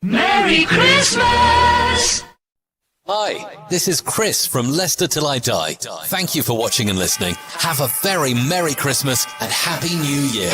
Merry Christmas! Hi, this is Chris from Leicester Till I Die. Thank you for watching and listening. Have a very Merry Christmas and Happy New Year.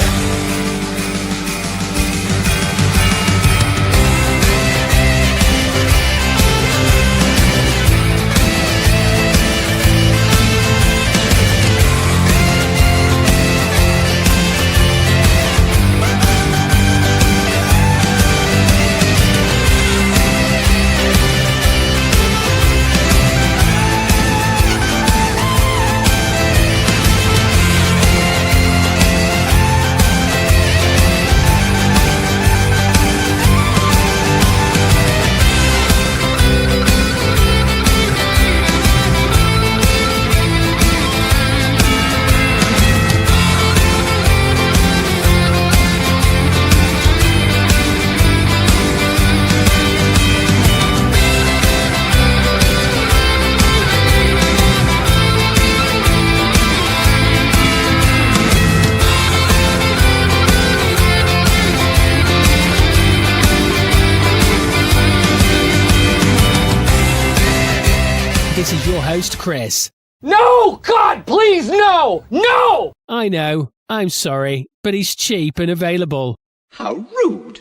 This is your host, Chris. No! God, please, no! No! I know, I'm sorry, but he's cheap and available. How rude!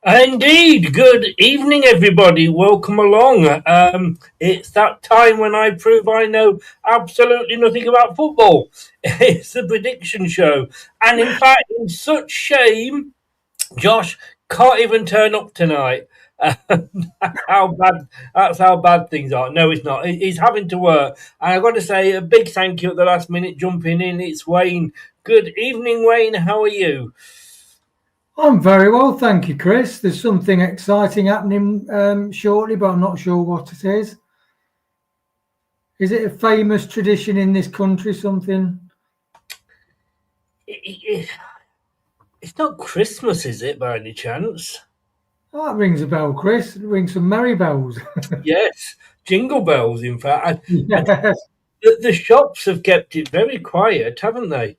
Indeed, good evening, everybody. Welcome along. It's that time when I prove I know absolutely nothing about football. It's the prediction show. And in fact, in such shame, Josh can't even turn up tonight. That's how bad things are. No, it's not. He's having to work. And I've got to say a big thank you at the last minute jumping in. It's Wayne. Good evening, Wayne. How are you? I'm very well, thank you, Chris. There's something exciting happening shortly, but I'm not sure what it is. Is it a famous tradition in this country, something? It's not Christmas, is it, by any chance? Oh, it rings a bell, Chris. It rings some merry bells. Yes, jingle bells, in fact. Yes. The shops have kept it very quiet, haven't they?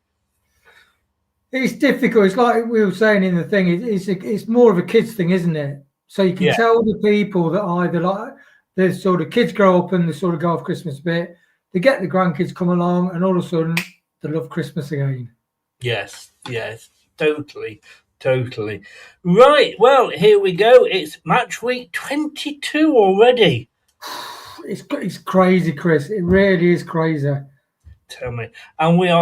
It's difficult. It's like we were saying in the thing. It's more of a kids thing, isn't it? So you can tell the people that either like the sort of kids grow up and they sort of go off Christmas a bit. They get the grandkids come along, and all of a sudden they love Christmas again. Yes, totally. Right, well, here we go. It's match week 22 already. It's crazy, Chris. It really is crazy. Tell me. And we're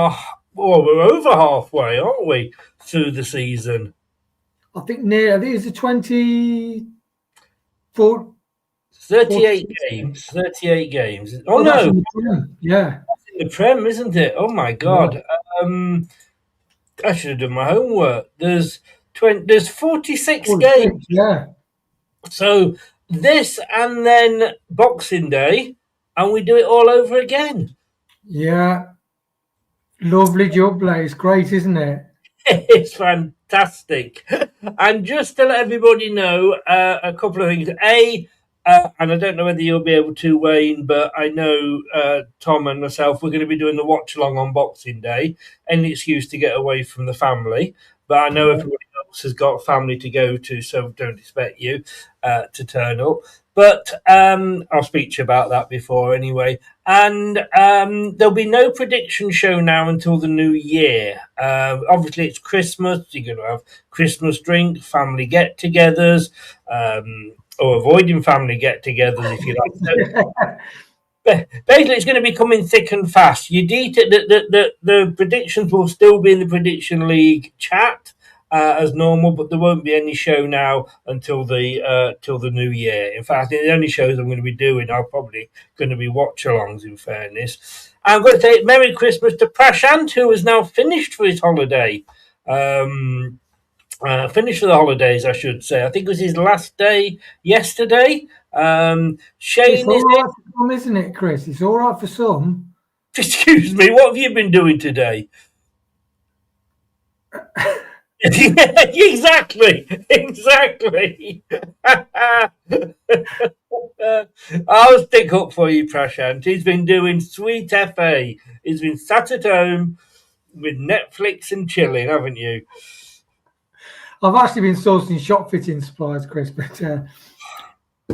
over halfway, aren't we, through the season? I think it's the 24... 38 games. 38 games. Oh, no. Yeah. That's in the Prem, isn't it? Oh, my God. Yeah. I should have done my homework. There's 46 games. Yeah. So this and then Boxing Day, and we do it all over again. Yeah. Lovely jubbly. It's great, isn't it? It's fantastic. And just to let everybody know, a couple of things. And I don't know whether you'll be able to, Wayne, but I know Tom and myself, we're going to be doing the watch-along on Boxing Day. Any excuse to get away from the family. But I know everybody else has got family to go to, so don't expect you to turn up. But I'll speak to you about that before anyway. And there'll be no prediction show now until the new year. Obviously, it's Christmas. You're going to have Christmas drink, family get-togethers, or avoiding family get-togethers, if you like. Basically, it's going to be coming thick and fast. The predictions will still be in the Prediction League chat as normal, but there won't be any show now until the new year. In fact, the only shows I'm going to be doing are probably going to be watch-alongs, in fairness. I'm going to say Merry Christmas to Prashant, who has now finished for his holiday. Finished for the holidays, I should say. I think it was his last day yesterday. Shane, it's all right for some, isn't it, Chris? It's all right for some. Excuse me, what have you been doing today? Exactly. I'll stick up for you, Prashant. He's been doing sweet FA. He's been sat at home with Netflix and chilling, haven't you? I've actually been sourcing shop fitting supplies, Chris, but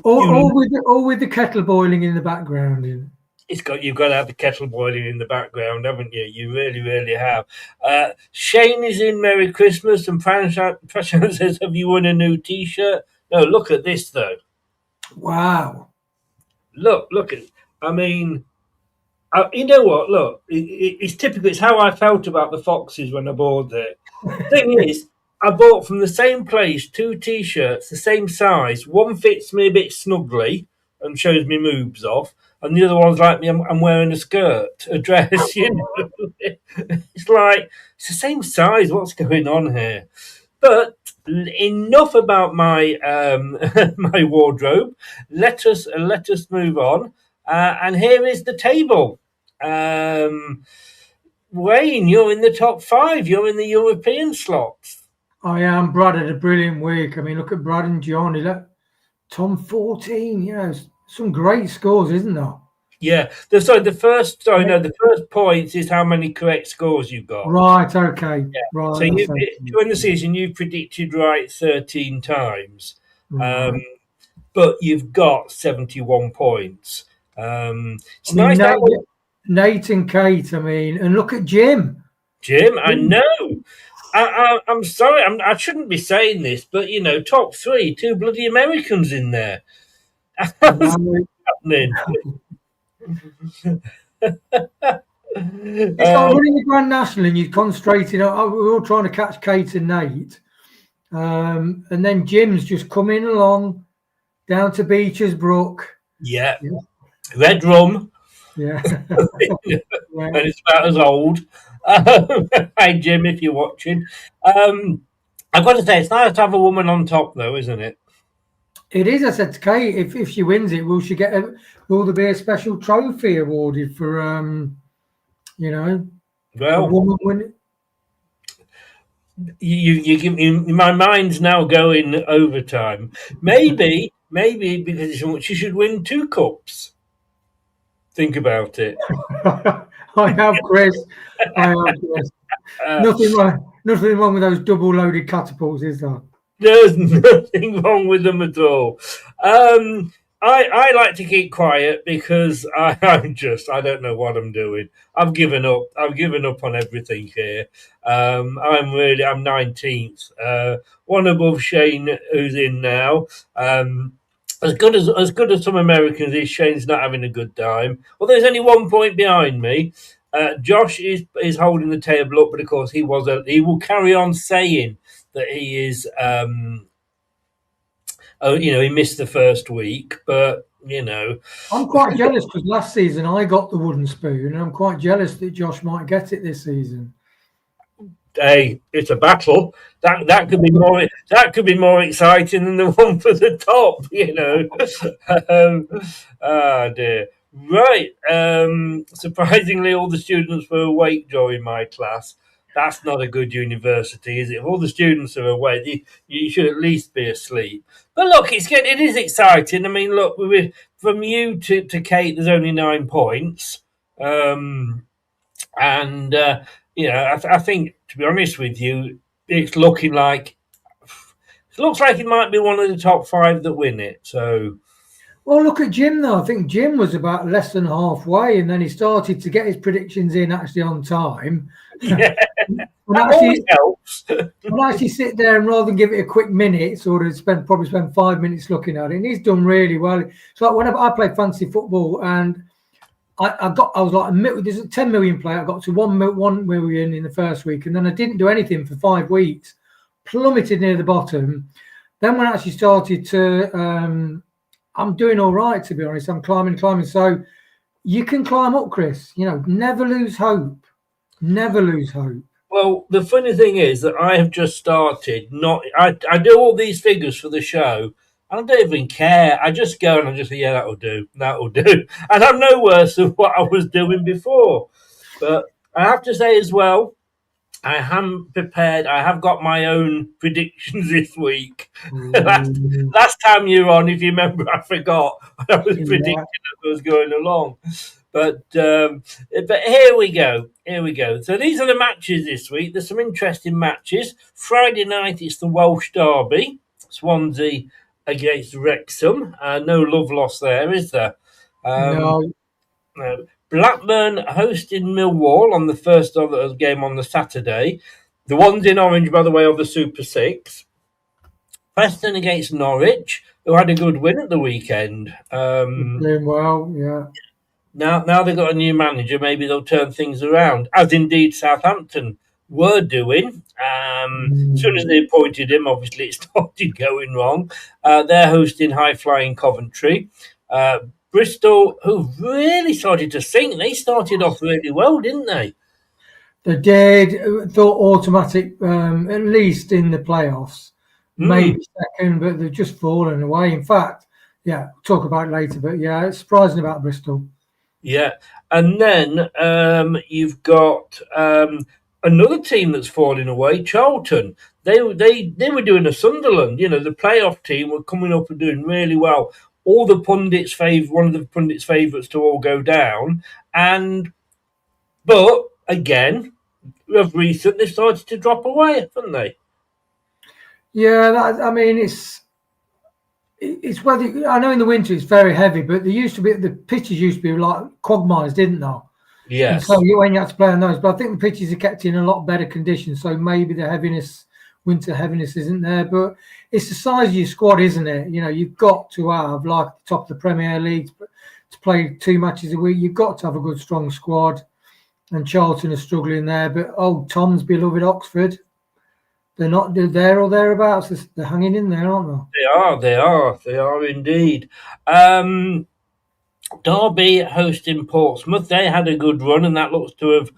all with the kettle boiling in the background. You've got to have the kettle boiling in the background, haven't you? You really, really have. Shane is in Merry Christmas, and Prashant says, "Have you won a new T-shirt?" No, look at this though. Wow. Look at. I mean, you know what? Look, it's typical. It's how I felt about the Foxes when I bought it. Thing is, I bought from the same place 2 T-shirts, the same size. One fits me a bit snugly and shows me moves off, and the other one's like me. I'm wearing a skirt, a dress. You know, it's like it's the same size. What's going on here? But enough about my my wardrobe. Let us move on. And here is the table. Wayne, you're in the top 5. You're in the European slots. I am. Brad had a brilliant week. I mean, look at Brad and John. Tom 14. You know, some great scores, isn't there? Yeah. The first points is how many correct scores you've got. Right. Okay. Yeah. Right. So during the season, you've predicted right 13 times, but you've got 71 points. It's nice. Nate and Kate, I mean, and look at Jim. I know. I'm sorry, I shouldn't be saying this, but you know, top 3, 2 bloody Americans in there. What's happening? It's like winning the Grand National, and you're concentrating. We're all trying to catch Kate and Nate, and then Jim's just coming along down to Beecher's Brook. Yeah. Red rum. Yeah. And it's about as old. Hi, Jim, if you're watching. I've got to say, it's nice to have a woman on top, though, isn't it? It is. I said to Kate, if she wins it, will there be a special trophy awarded for, well, a woman winning? You give me, my mind's now going overtime. Maybe because she should win 2 cups. Think about it. I have, Chris. Nothing wrong with those double-loaded catapults, is there? There's nothing wrong with them at all. I like to keep quiet because I don't know what I'm doing. I've given up. I've given up on everything here. I'm 19th, one above Shane, who's in now. As good as some Americans is, Shane's not having a good time. Well, there's only 1 point behind me. Josh is holding the table up, but of course he will carry on saying that he is. He missed the first week, but I'm quite jealous because last season I got the wooden spoon, and I'm quite jealous that Josh might get it this season. Hey, it's a battle. That could be more exciting than the one for the top, dear. Right. Surprisingly, all the students were awake during my class. That's not a good university, is it? If all the students are awake, you should at least be asleep. But look, it is exciting. I mean, look, from you to Kate, there's only 9 points, I think, to be honest with you, it looks like it might be one of the top 5 that win it. So, well, look at Jim though. I think Jim was about less than halfway, and then he started to get his predictions in actually on time. Yeah, that always helps. And actually sit there and rather than give it a quick minute, sort of probably spend 5 minutes looking at it. And he's done really well. So like whenever I play fantasy football, and I was like, there's a 10 million player. I got to 1 million in the first week, and then I didn't do anything for 5 weeks, plummeted near the bottom. Then when I actually started to, I'm doing all right, to be honest. I'm climbing. So you can climb up, Chris. Never lose hope. Never lose hope. Well, the funny thing is that I have just started. I do all these figures for the show. I don't even care. I just go and I just say, yeah, that'll do. And I'm no worse than what I was doing before. But I have to say as well, I am prepared. I have got my own predictions this week. Last time you were on, if you remember, I forgot what I was predicting as I was going along. But here we go. Here we go. So these are the matches this week. There's some interesting matches. Friday night, it's the Welsh Derby. Swansea against Wrexham. No love lost there, is there? No. No. Blackburn hosting Millwall on the first game on the Saturday. The ones in orange, by the way, are the Super Six. Preston against Norwich, who had a good win at the weekend. Doing well, yeah. Now they've got a new manager, maybe they'll turn things around, as indeed Southampton were doing. As soon as they appointed him, obviously it started going wrong. They're hosting high-flying Coventry. Bristol, who really started to sink, they started off really well, didn't they? They did. Thought automatic, at least in the playoffs. Maybe second, but they've just fallen away. In fact, yeah, talk about it later, but yeah, it's surprising about Bristol. Yeah, and then you've got another team that's falling away, Charlton. They were doing a Sunderland. You know, the playoff team were coming up and doing really well. All the pundits one of the pundits' favourites to all go down, but again, of recent they started to drop away, haven't they? Yeah, I mean it's whether I know in the winter it's very heavy, but the pitches used to be like quagmires, didn't they? Yes. And so when you had to play on those, but I think the pitches are kept in a lot better condition, so maybe the winter heaviness isn't there. But it's the size of your squad, isn't it? You know, you've got to have, like the top of the Premier League, to play 2 matches a week. You've got to have a good, strong squad. And Charlton are struggling there, but Tom's beloved Oxford. They're not there or thereabouts. They're hanging in there, aren't they? They are indeed. Derby hosting Portsmouth. They had a good run, and that looks to have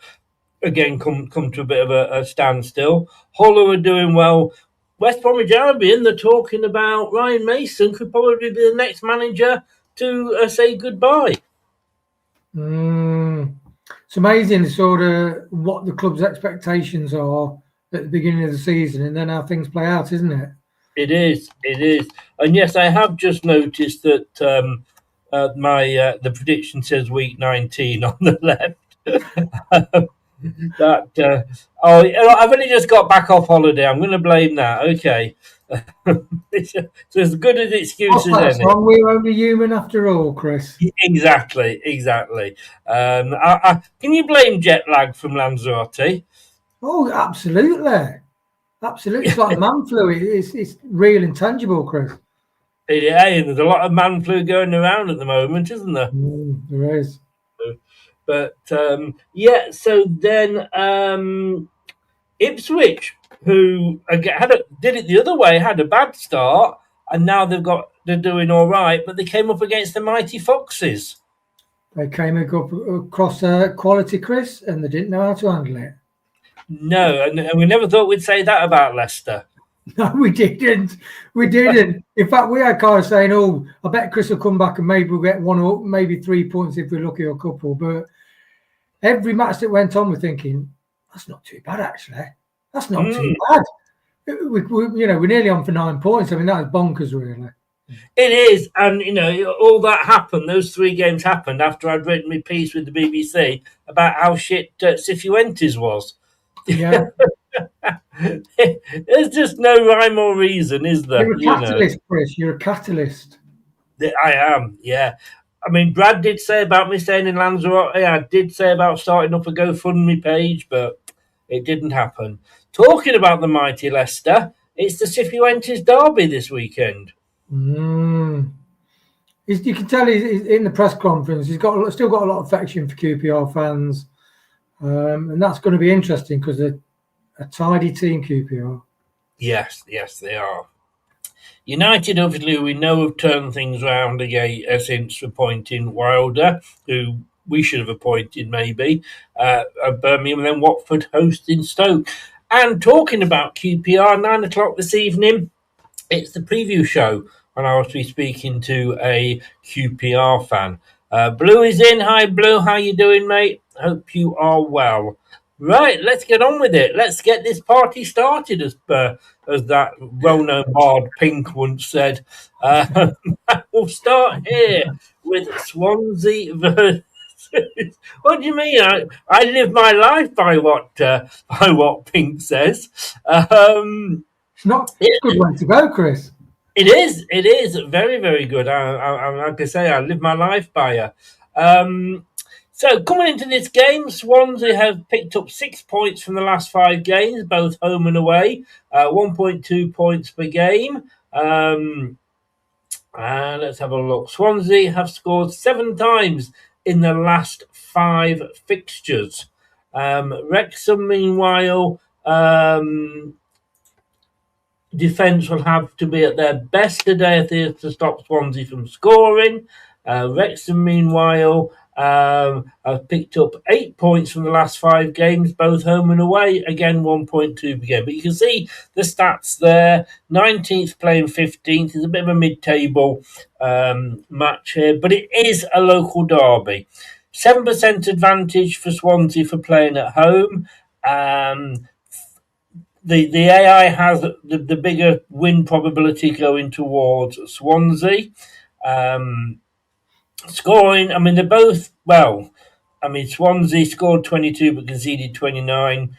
again come to a bit of a standstill. Hull are doing well. West Bromwich Albion, they're talking about Ryan Mason could probably be the next manager to say goodbye. It's amazing sort of what the club's expectations are at the beginning of the season and then how things play out, isn't it? It is. And yes, I have just noticed that the prediction says week 19 on the left. I've only just got back off holiday. I'm going to blame that. Okay. It's as good an excuse as any. We're only human after all, Chris. Exactly. Can you blame jet lag from Lanzarote? Oh, absolutely. It's like man flu. It's real and tangible, Chris. There's a lot of man flu going around at the moment, isn't there? There is. But so then Ipswich, who did it the other way, had a bad start, and now they're doing all right, but they came up against the mighty Foxes. They came across quality, Chris, and they didn't know how to handle it. No, and we never thought we'd say that about Leicester. No, we didn't. In fact, we had kind of saying, "Oh, I bet Chris will come back and maybe we'll get 1 or maybe 3 points if we're lucky, or a couple." But every match that went on, we're thinking, "That's not too bad, actually. That's not too bad." We're nearly on for 9 points. I mean, that is bonkers, really. It is, and all that happened. Those 3 games happened after I'd written my piece with the BBC about how shit Cifuentes was. Yeah. There's just no rhyme or reason, is there? You're a catalyst, Chris. You're a catalyst. I am, yeah. I mean, Brad did say about me staying in Lanzarote. I did say about starting up a GoFundMe page, but it didn't happen. Talking about the mighty Leicester, it's the Cifuentes derby this weekend. You can tell he's in the press conference. He's still got a lot of affection for QPR fans. And that's going to be interesting because they're a tidy team, QPR. Yes, they are. United, obviously, we know have turned things around again since appointing Wilder, who we should have appointed maybe, Birmingham, and then Watford hosting Stoke. And talking about QPR, 9 o'clock this evening, it's the preview show, and I will be speaking to a QPR fan. Blue is in. Hi, Blue. How you doing, mate? Hope you are well. Right, let's get on with it. Let's get this party started, as that well-known bard Pink once said. We'll start here with Swansea versus What do you mean? I live my life by what Pink says. It's not a good way to go, Chris. It is. It is very, very good. Like I say, I live my life by her. So coming into this game, Swansea have picked up 6 points from the last 5 games, both home and away. 1.2 points per game. And let's have a look. Swansea have scored 7 times in the last 5 fixtures. Wrexham, meanwhile, defence will have to be at their best today if they have to stop Swansea from scoring. Wrexham, meanwhile, have picked up 8 points from the last 5 games, both home and away. Again, 1.2 per game. But you can see the stats there. 19th playing 15th is a bit of a mid-table match here, but it is a local derby. 7% advantage for Swansea for playing at home. The AI has the bigger win probability going towards Swansea. Scoring, I mean, they're both, well, I mean, Swansea scored 22 but conceded 29,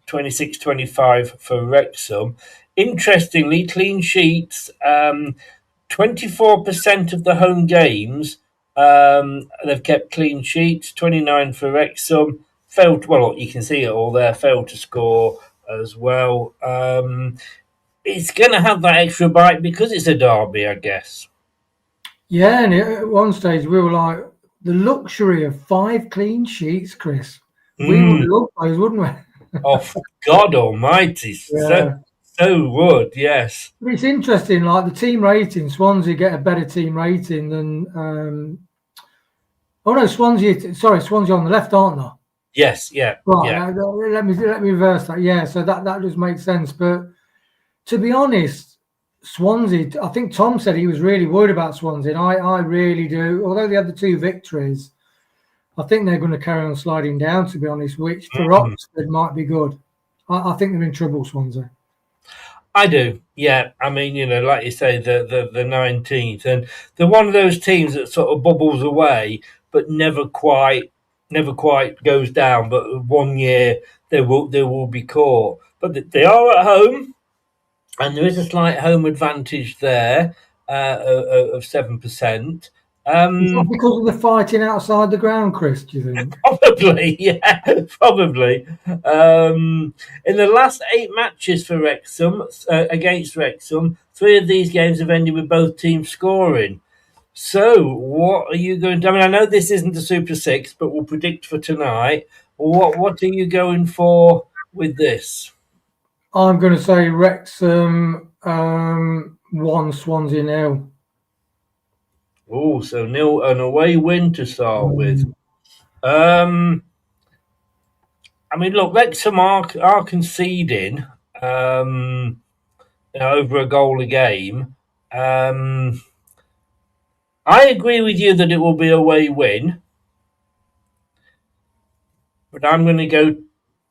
26-25 for Wrexham. Interestingly, clean sheets, 24% of the home games, they've kept clean sheets, 29 for Wrexham. Well, you can see it all there, failed to score as well. It's going to have that extra bite because it's a derby, I guess. Yeah, and at one stage we were like, the luxury of 5 clean sheets, Chris. We would love those, wouldn't we? Oh, God almighty. Yeah. So would, yes. But it's interesting, like the team rating, Swansea get a better team rating than... Swansea on the left, aren't they? Yes, yeah. Right, yeah. Let me reverse that. Yeah, so that does make sense. But to be honest, Swansea, I think Tom said he was really worried about Swansea, and I really do. Although they had the 2 victories, I think they're going to carry on sliding down, to be honest, which for Oxford might be good. I think they're in trouble, Swansea. I do, yeah. I mean, like you say, the 19th, and they're one of those teams that sort of bubbles away, but never quite goes down. But one year they will be caught. But they are at home, and there is a slight home advantage there of 7%. Is that because of the fighting outside the ground, Chris, do you think? Probably, yeah, probably. In the last 8 matches for Wrexham, against Wrexham, 3 of these games have ended with both teams scoring. So, what are you going to... I mean, I know this isn't the Super 6, but we'll predict for tonight. What are you going for with this? I'm going to say Wrexham 1, Swansea 0. Oh, so 0 an away win to start with. I mean, look, Wrexham are conceding over a goal a game. I agree with you that it will be a away win, but I'm going to go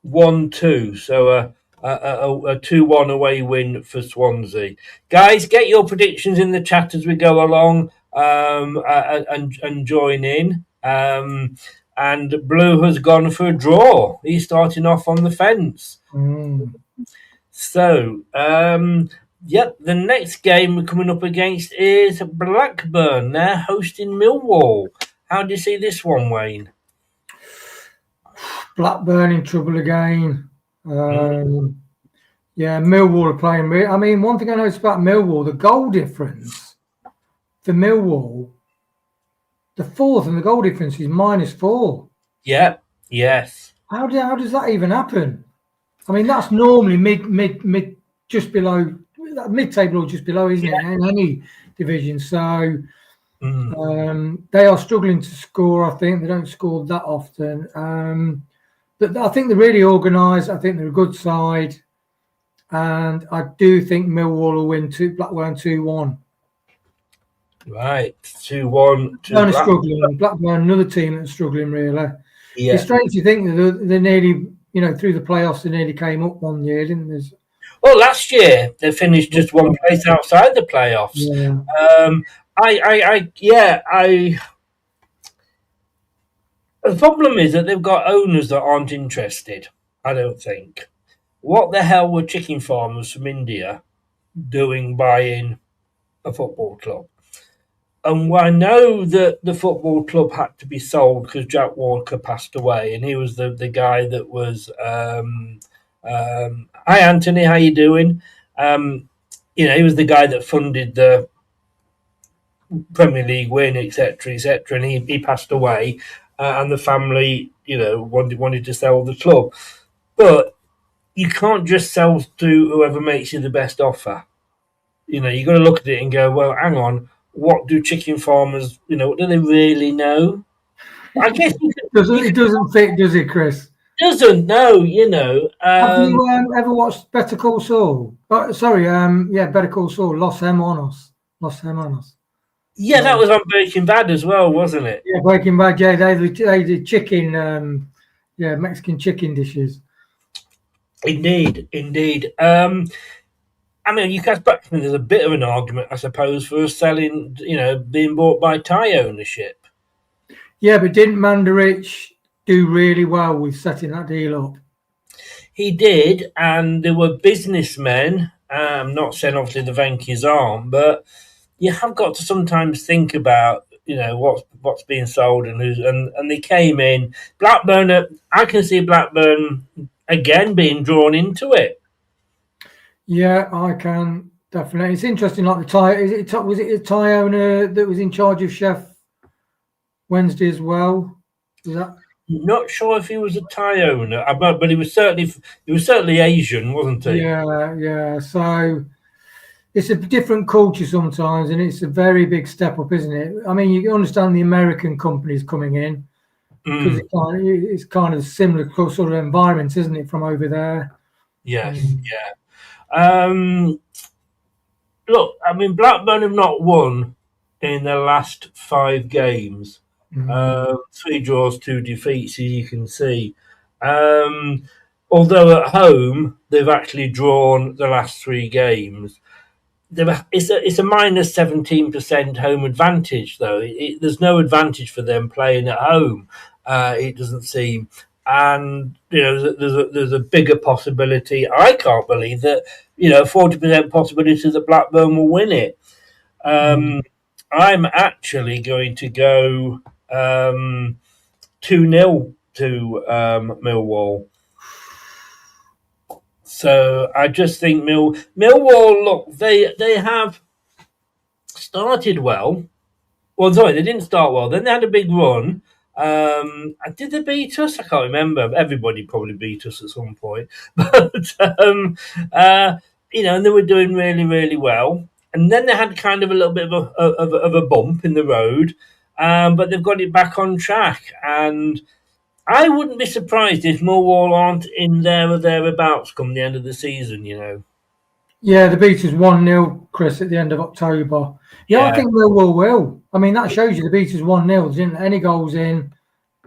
1-2. So a 2-1 away win for Swansea. Guys, get your predictions in the chat as we go along. And join in. And Blue has gone for a draw. He's starting off on the fence. So, the next game we're coming up against is Blackburn. They're hosting Millwall. How do you see this one, Wayne? Blackburn in trouble again. Yeah, Millwall are playing. I mean, one thing I noticed about Millwall, the goal difference for Millwall, the 4th, and the goal difference is -4. Yeah, yes. How does that even happen? I mean, that's normally mid just below, mid-table or just below, isn't it? In any division. So they are struggling to score. I think they don't score that often. But I think they're really organised. I think they're a good side, and I do think Millwall will win Blackburn 2-1. Right, 2-1. Blackburn are struggling. Blackburn, another team that's struggling, really. Yeah. It's strange to think that they're nearly, through the playoffs, they nearly came up one year, didn't they? Well, last year they finished just one place outside the playoffs. Yeah. The problem is that they've got owners that aren't interested, I don't think. What the hell were chicken farmers from India doing buying a football club? And I know that the football club had to be sold because Jack Walker passed away, and he was the guy that was. Hi Anthony, how you doing? He was the guy that funded the Premier League win, etc., etc., and he passed away, and the family, wanted to sell the club, but you can't just sell to whoever makes you the best offer. You've got to look at it and go, well, hang on, what do chicken farmers, what do they really know? I guess it doesn't fit, does it, Chris? Doesn't, no, Have you ever watched Better Call Saul? Better Call Saul, Los Hermanos. Yeah, that was on Breaking Bad as well, wasn't it? Yeah, Breaking Bad, yeah, they did chicken, Mexican chicken dishes. Indeed. You guys, there's a bit of an argument, I suppose, for us selling, being bought by Thai ownership. Yeah, but didn't Mandarich do really well with setting that deal up? He did, and there were businessmen. I'm not saying obviously the Venky's aren't, but you have got to sometimes think about, what's being sold and who's, and they came in. Blackburn, I can see Blackburn again being drawn into it. Yeah, I can definitely. It's interesting, like the Thai. Was it a Thai owner that was in charge of Chef Wednesday as well? Is that? Not sure if he was a Thai owner, but he was certainly Asian, wasn't he? Yeah. So it's a different culture sometimes, and it's a very big step up, isn't it? I mean, you understand the American companies coming in because it's kind of similar sort of environments, isn't it, from over there? Yes, yeah. Look, Blackburn have not won in the last 5 games. 3 draws, 2 defeats, as you can see. Although at home they've actually drawn the last 3 games. It's a minus 17% home advantage, though. There's no advantage for them playing at home. It doesn't seem, and there's a bigger possibility. I can't believe that 40% possibility that Blackburn will win it. I'm actually going to go 2-0 to Millwall. So I just think Millwall, look, they have started well. Well, sorry, they didn't start well. Then they had a big run. Did they beat us? I can't remember. Everybody probably beat us at some point. But, and they were doing really, really well. And then they had kind of a little bit of a bump in the road. But they've got it back on track. And I wouldn't be surprised if Millwall aren't in there or thereabouts come the end of the season, Yeah, the beat is 1-0, Chris, at the end of October. Yeah, I think Millwall will. I mean, that shows you the beat is 1-0. Didn't any goals in,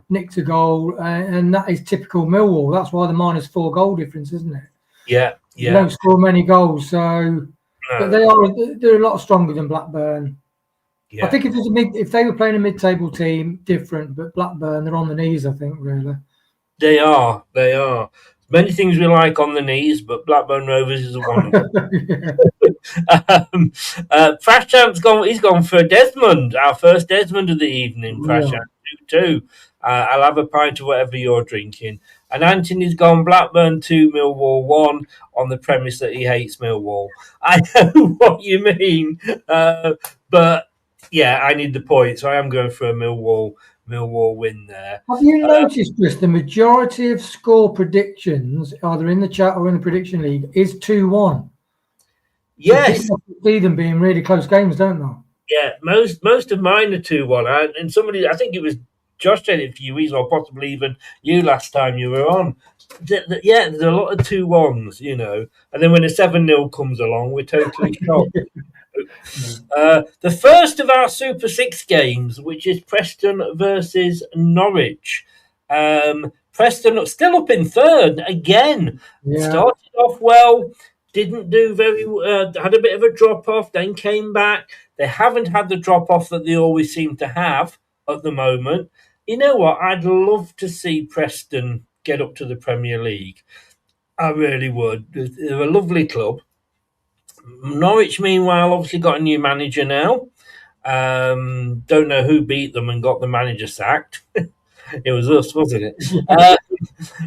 nicked a goal, and that is typical Millwall. That's why the -4 goal difference, isn't it? Yeah. They don't score many goals, so but they're a lot stronger than Blackburn. Yeah. I think if they were playing a mid-table team, different, but Blackburn, they're on the knees, I think, really. They are. Many things we like on the knees, but Blackburn Rovers is one of them. Frashant's gone for Desmond, our first Desmond of the evening. Frashant 2-2. I'll have a pint of whatever you're drinking. And Anthony's gone Blackburn 2, Millwall 1 on the premise that he hates Millwall. I know what you mean, but yeah, I need the point, so I am going for a Millwall win there. Have you noticed, Chris, the majority of score predictions, either in the chat or in the prediction league, is 2-1? Yes. So see them being really close games, don't they? Yeah, most of mine are 2-1. And somebody, I think it was Josh said it a few weeks, or possibly even you last time you were on. Yeah, there's a lot of 2-1s, and then when a 7-0 comes along, we're totally shocked. The first of our Super 6 games, which is Preston versus Norwich. Preston still up in third again. Yeah. Started off well, didn't do very had a bit of a drop-off, then came back. They haven't had the drop-off that they always seem to have at the moment. you know what? I'd love to see Preston get up to the Premier League. I really would. They're a lovely club. Norwich, meanwhile, obviously got a new manager now. Don't know who beat them and got the manager sacked. It was us, wasn't it?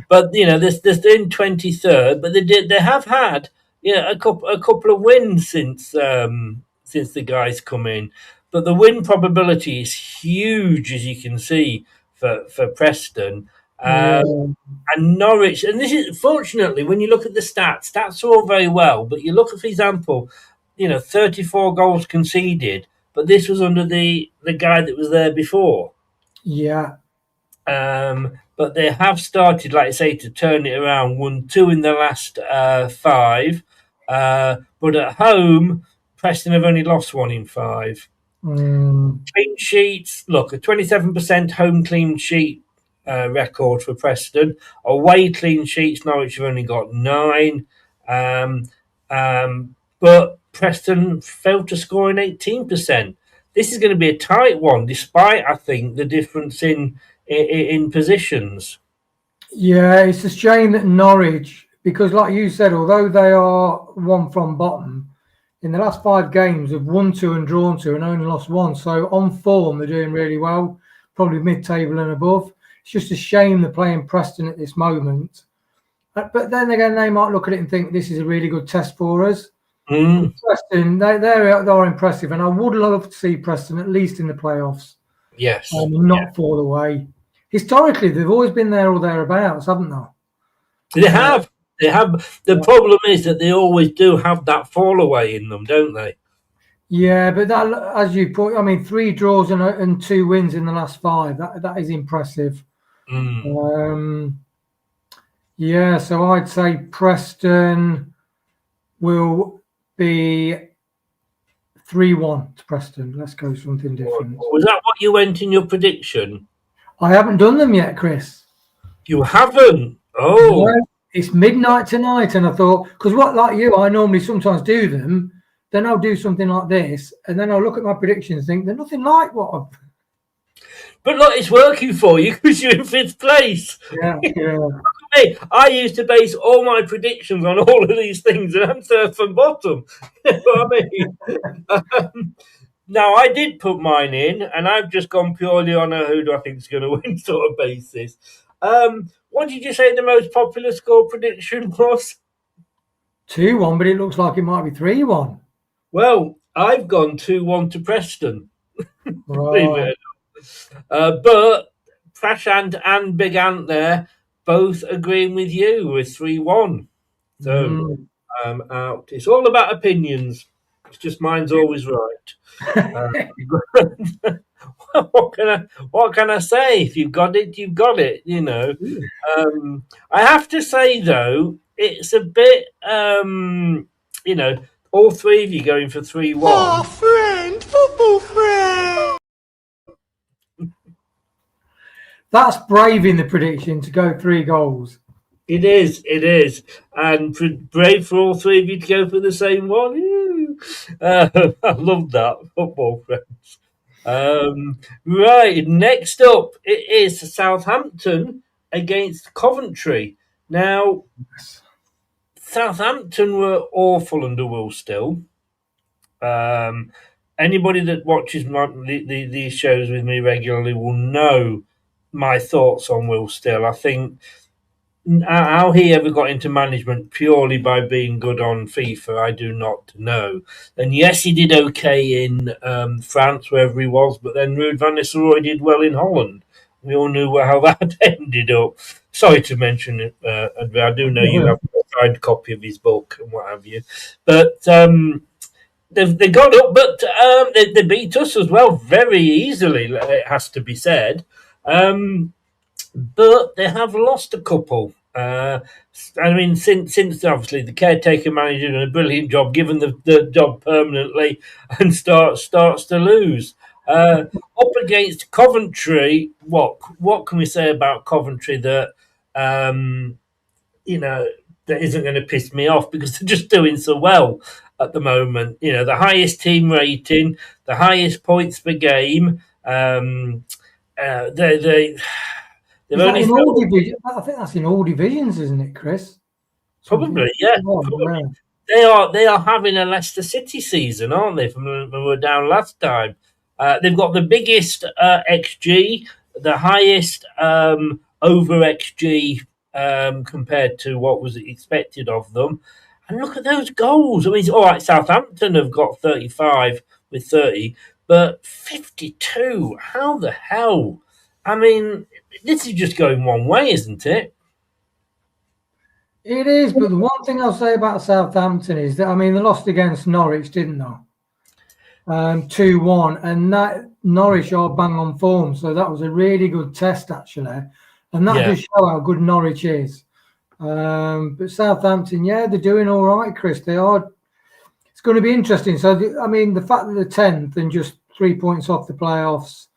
But they're in 23rd. But they have had a couple of wins since the guys come in. But the win probability is huge, as you can see for Preston. And Norwich, and this is fortunately when you look at the stats are all very well. But you look at, for example, 34 goals conceded, but this was under the guy that was there before. Yeah. But they have started, like I say, to turn it around. Won 2 in the last 5. But at home, Preston have only lost 1 in 5. Clean sheets, look, a 27% home clean sheet record for Preston. Away clean sheets, Norwich have only got 9. But Preston failed to score in 18%. This is going to be a tight one, despite, I think, the difference in positions. Yeah, it's a shame that Norwich, because like you said, although they are one from bottom, in the last 5 games have won 2 and drawn 2 and only lost 1. So on form, they're doing really well, probably mid-table and above. It's just a shame they're playing Preston at this moment. But then again, they might look at it and think this is a really good test for us. Preston, they are impressive, and I would love to see Preston at least in the playoffs. Yes. Not fall away. Historically, they've always been there or thereabouts, haven't they? They have. They have. The problem is that they always do have that fall away in them, don't they? Yeah, but that, as you put, 3 draws and 2 wins in the last 5. That is impressive. Yeah, so I'd say Preston will be 3-1 to Preston. Let's go something different. Was that what you went in your prediction? I haven't done them yet, Chris. You haven't? Oh. No, it's midnight tonight, and I thought, because like you, I normally sometimes do them, then I'll do something like this, and then I'll look at my predictions and think, they're nothing like what I've... But look, it's working for you because you're in 5th place. Yeah. Hey, I used to base all my predictions on all of these things, and I'm 3rd from bottom. You know what I mean? Now, I did put mine in, and I've just gone purely on a who do I think is going to win sort of basis. What did you say the most popular score prediction was? 2-1, but it looks like it might be 3-1. Well, I've gone 2-1 to Preston. Right. But Prashant and Big Ant there both agreeing with you with 3-1. So I'm out. It's all about opinions. It's just mine's always right. What can I say? If you've got it, you've got it. I have to say though, it's a bit. All 3 of you going for 3-1. Oh, friend, football friend. That's brave in the prediction to go 3 goals. It is. And brave for all 3 of you to go for the same one. I love that, football friends. Right, next up, it is Southampton against Coventry. Now, Southampton were awful under Will Still. Anybody that watches these shows with me regularly will know my thoughts on Will Still. I think how he ever got into management purely by being good on FIFA, I do not know. And yes, he did okay in France, wherever he was, but then Ruud van Nistelrooy did well in Holland. We all knew how that ended up. Sorry to mention it, I do know you have a signed copy of his book and what have you. But they got up, but they beat us as well very easily, it has to be said. But they have lost a couple. Since obviously the caretaker manager did a brilliant job, given the job permanently, and starts to lose. Up against Coventry, what can we say about Coventry that that isn't going to piss me off, because they're just doing so well at the moment. The highest team rating, the highest points per game. they've Is that only in all filled, divisions? I think that's in all divisions, isn't it, Chris? probably, yeah. Probably. They are having a Leicester City season, aren't they? From when we were down last time, they've got the biggest XG, the highest over XG compared to what was expected of them. And look at those goals. I mean, all right, Southampton have got 35 with 30, but 52. How the hell? I mean, this is just going one way, isn't it? It is, but the one thing I'll say about Southampton is that, I mean, they lost against Norwich, didn't they? 2-1, and that Norwich are bang on form, so that was a really good test, actually, and that does show how good Norwich is. But Southampton, yeah, they're doing all right, Chris. They are. It's going to be interesting. So, I mean, the fact that they're 10th and just 3 points off the playoffs,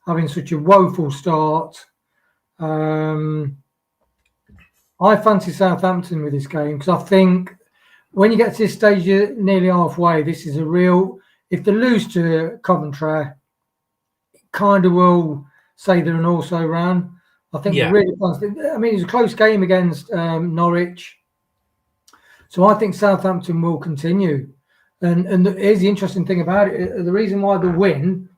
having such a woeful start. I fancy Southampton with this game because I think when you get to this stage, you're nearly halfway. This is a real. If they lose to Coventry, it kind of will say they're an also ran. I think they're really. I mean, it's a close game against Norwich, so I think Southampton will continue. And here's the interesting thing about it: the reason why they win,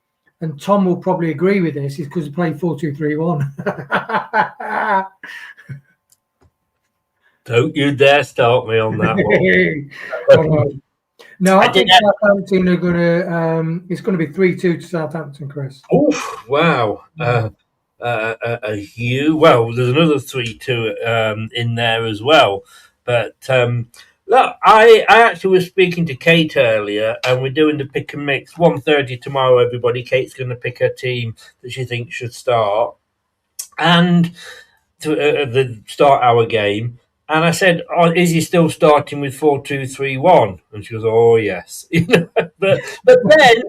and Tom will probably agree with this, is because they play 4-2-3-1. Don't you dare start me on that one. No, I think Southampton are going to. It's going to be 3-2 to Southampton, Chris. Oof! Wow. Well, there's another 3-2 in there as well. But look, I actually was speaking to Kate earlier, and we're doing the pick and mix 1:30 tomorrow. Everybody, Kate's going to pick her team that she thinks should start, and to the start our game. And I said, "Is he still starting with 4-2-3-1?" And she goes, "Oh yes." But then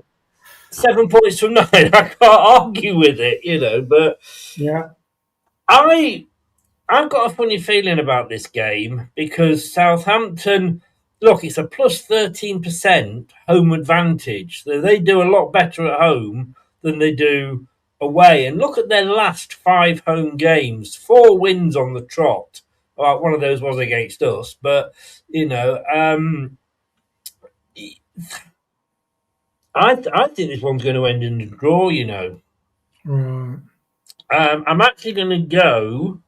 7 points from 9, I can't argue with it. But yeah, I've got a funny feeling about this game because Southampton, look, it's a plus 13% home advantage. So they do a lot better at home than they do away. And look at their last 5 home games, 4 wins on the trot. Well, one of those was against us, but I think this one's going to end in a draw. Right. I'm actually going to go.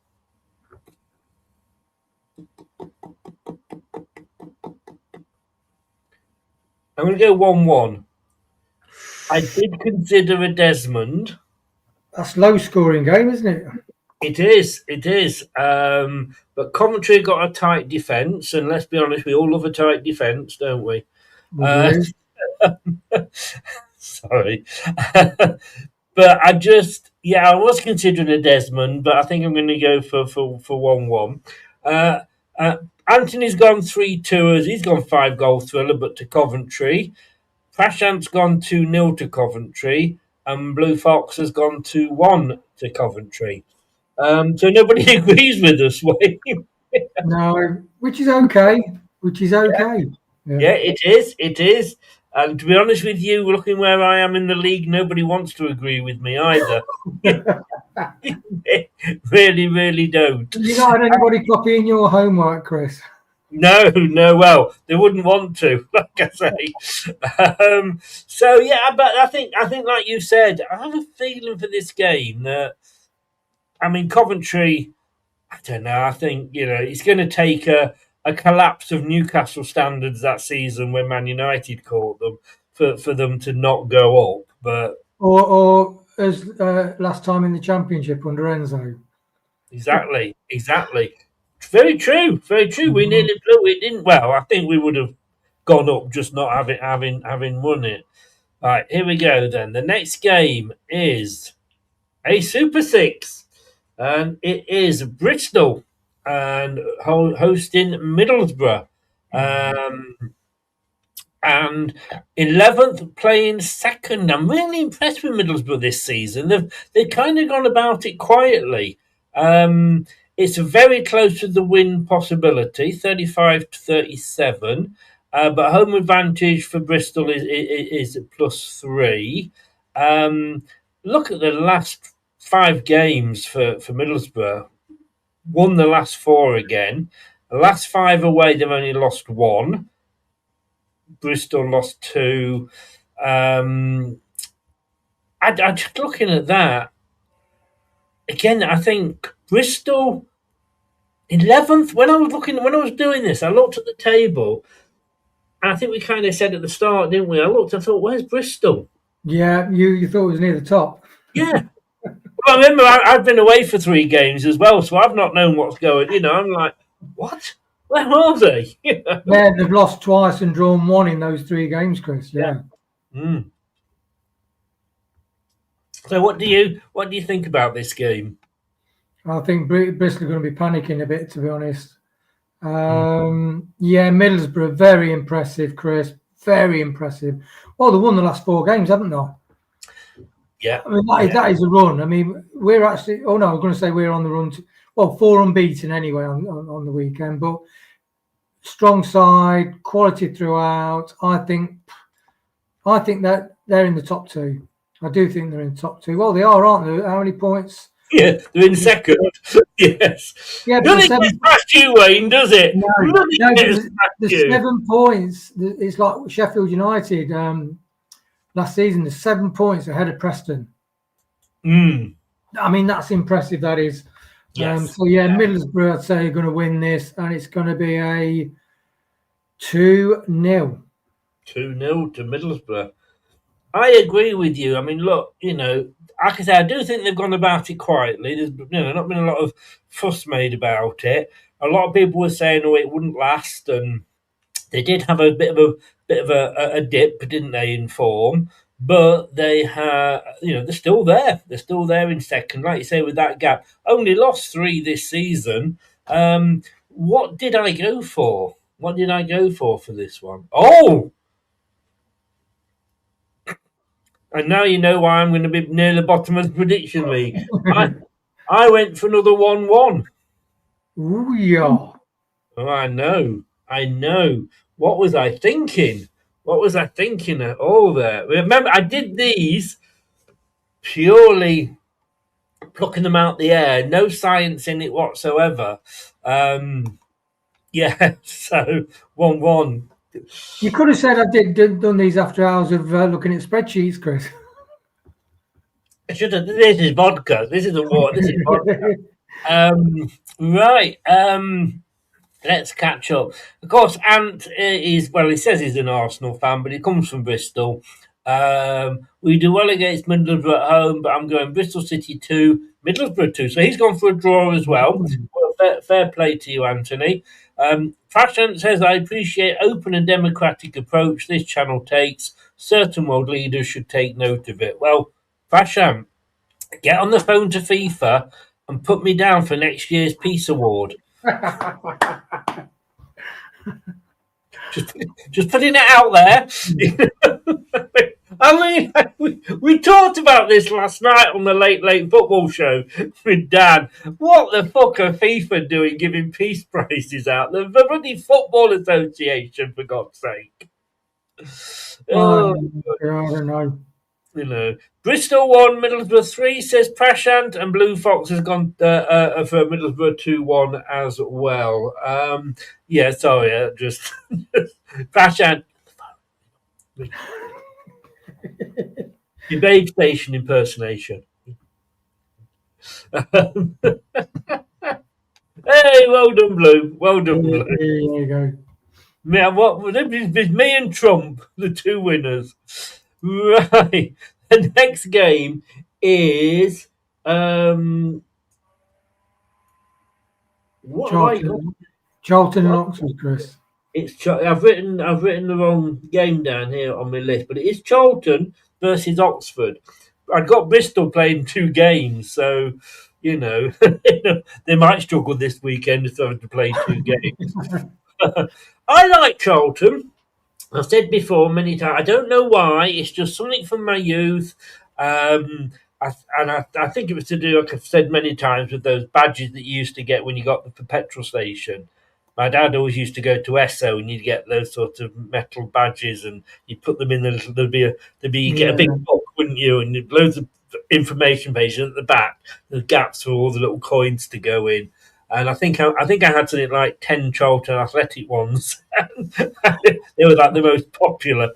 I'm going to go 1-1. I did consider a Desmond. That's low scoring game, isn't it? It is. But Coventry got a tight defence, and let's be honest, we all love a tight defence, don't we? Sorry. But I was considering a Desmond, but I think I'm going to go for 1-1. Anthony's gone 3-2, he's gone 5 goal thriller, but to Coventry. Prashant's gone 2-0 to Coventry, and Blue Fox has gone 2-1 to Coventry. So nobody agrees with us, Wayne. No, which is okay. Yeah, it is. And to be honest with you, looking where I am in the league, nobody wants to agree with me either. Really, really don't. You not had anybody copying your homework, Chris? No. Well, they wouldn't want to, like I say. So yeah, but I think, like you said, I have a feeling for this game that, I mean, Coventry. I don't know. I think it's going to take a collapse of Newcastle standards that season when Man United caught them for them to not go up. But or as last time in the Championship under Enzo. Exactly. Very true. We nearly blew it, didn't? Well, I think we would have gone up just not having won it. All right, here we go. Then the next game is a Super Six, and it is Bristol and hosting Middlesbrough. And 11th playing second. I'm really impressed with Middlesbrough this season. They've kind of gone about it quietly. It's very close to the win possibility, 35-37. But home advantage for Bristol is +3. Look at the last 5 games for Middlesbrough. Won the last 4 again. The last 5 away, they've only lost 1. Bristol lost 2. I just looking at that again. I think Bristol 11th. When I was doing this, I looked at the table, and I think we kind of said at the start, didn't we? I thought, where's Bristol? Yeah, you thought it was near the top. Yeah. Well, I remember I've been away for 3 games as well, so I've not known what's going. I'm like, what? Where are they? Yeah, they've lost twice and drawn 1 in those 3 games, Chris. Yeah. Mm. So what do you think about this game? I think Bristol are going to be panicking a bit, to be honest. Yeah, Middlesbrough, very impressive, Chris. Very impressive. Well, they won the last 4 games, haven't they? Yeah. I mean, that is a run. I mean, we're actually... Oh, no, I was going to say we're on the run to... Well, 4 unbeaten anyway on the weekend, but strong side, quality throughout. I think that they're in the top 2. I do think they're in the top 2. Well, they are, aren't they? How many points? Yeah, they're in second. Yes. Yeah, Nothing gets past you, Wayne, does it? No, the 7 points. It's like Sheffield United last season. The 7 points ahead of Preston. I mean, that's impressive. That is. Yes. So yeah, Middlesbrough, I'd say, are going to win this, and it's going to be a 2-0. 2-0 to Middlesbrough. I agree with you. I mean, look, like I say, I do think they've gone about it quietly. There's not been a lot of fuss made about it. A lot of people were saying, "Oh, it wouldn't last," and they did have a bit of a dip, didn't they, in form? But they they're still there. They're still there in second, like you say, with that gap. Only lost 3 this season. What did I go for? What did I go for this one? Oh. And now you know why I'm going to be near the bottom of the prediction league. I went for another 1-1. Ooh, yeah. Oh, I know. What was I thinking? At all there? Remember, I did these purely plucking them out the air. No science in it whatsoever. Yeah, so 1-1. You could have said I done these after hours of looking at spreadsheets, Chris. I should have. This is vodka. This isn't water. This is vodka. Right. Let's catch up. Of course, Ant he says he's an Arsenal fan, but he comes from Bristol. We do well against Middlesbrough at home, but I'm going Bristol City 2, Middlesbrough 2. So he's gone for a draw as well. Well, fair play to you, Anthony. Fashion says, I appreciate open and democratic approach this channel takes. Certain world leaders should take note of it. Well, Fashion, get on the phone to FIFA and put me down for next year's Peace Award. just putting it out there. I mean, we talked about this last night on the Late Football Show with Dan. What the fuck are FIFA doing giving peace prizes out? The bloody Football Association, for God's sake. Oh, I don't know. Bristol 1, Middlesbrough 3, says Prashant, and Blue Fox has gone for Middlesbrough 2-1 as well. Yeah, sorry, just Prashant. Your babe station impersonation. Hey, well done, Blue. Well done, Blue. There you go. It's me and Trump, the 2 winners. Right. The next game is Charlton and Oxford, Chris. I've written the wrong game down here on my list, but it is Charlton versus Oxford. I've got Bristol playing 2 games, so they might struggle this weekend if they have to play 2 games. I like Charlton. I've said before many times. I don't know why. It's just something from my youth. I think it was to do, like I've said many times, with those badges that you used to get when you got the petrol station. My dad always used to go to Esso, and you'd get those sort of metal badges, and you'd put them in the little. You get a big book, wouldn't you? And loads of information pages at the back, the gaps for all the little coins to go in. And I think I had something like 10 Charlton Athletic ones. They were like the most popular.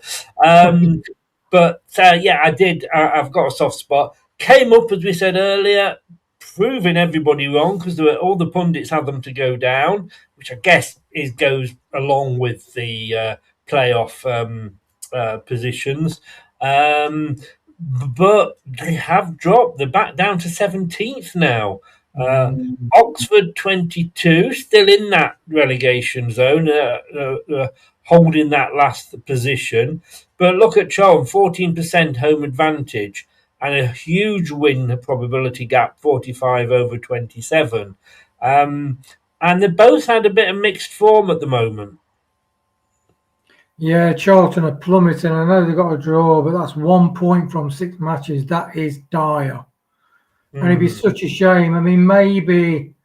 But yeah, I did. I've got a soft spot. Came up, as we said earlier, proving everybody wrong because all the pundits had them to go down, which I guess goes along with the playoff positions. But they have dropped. They're back down to 17th now. Oxford 22, still in that relegation zone, holding that last position. But look at Charlton, 14% home advantage and a huge win probability gap, 45 over 27. And they both had a bit of mixed form at the moment. Yeah, Charlton are plummeting. I know they've got a draw, but that's 1 point from 6 matches. That is dire. And it'd be such a shame. I mean, maybe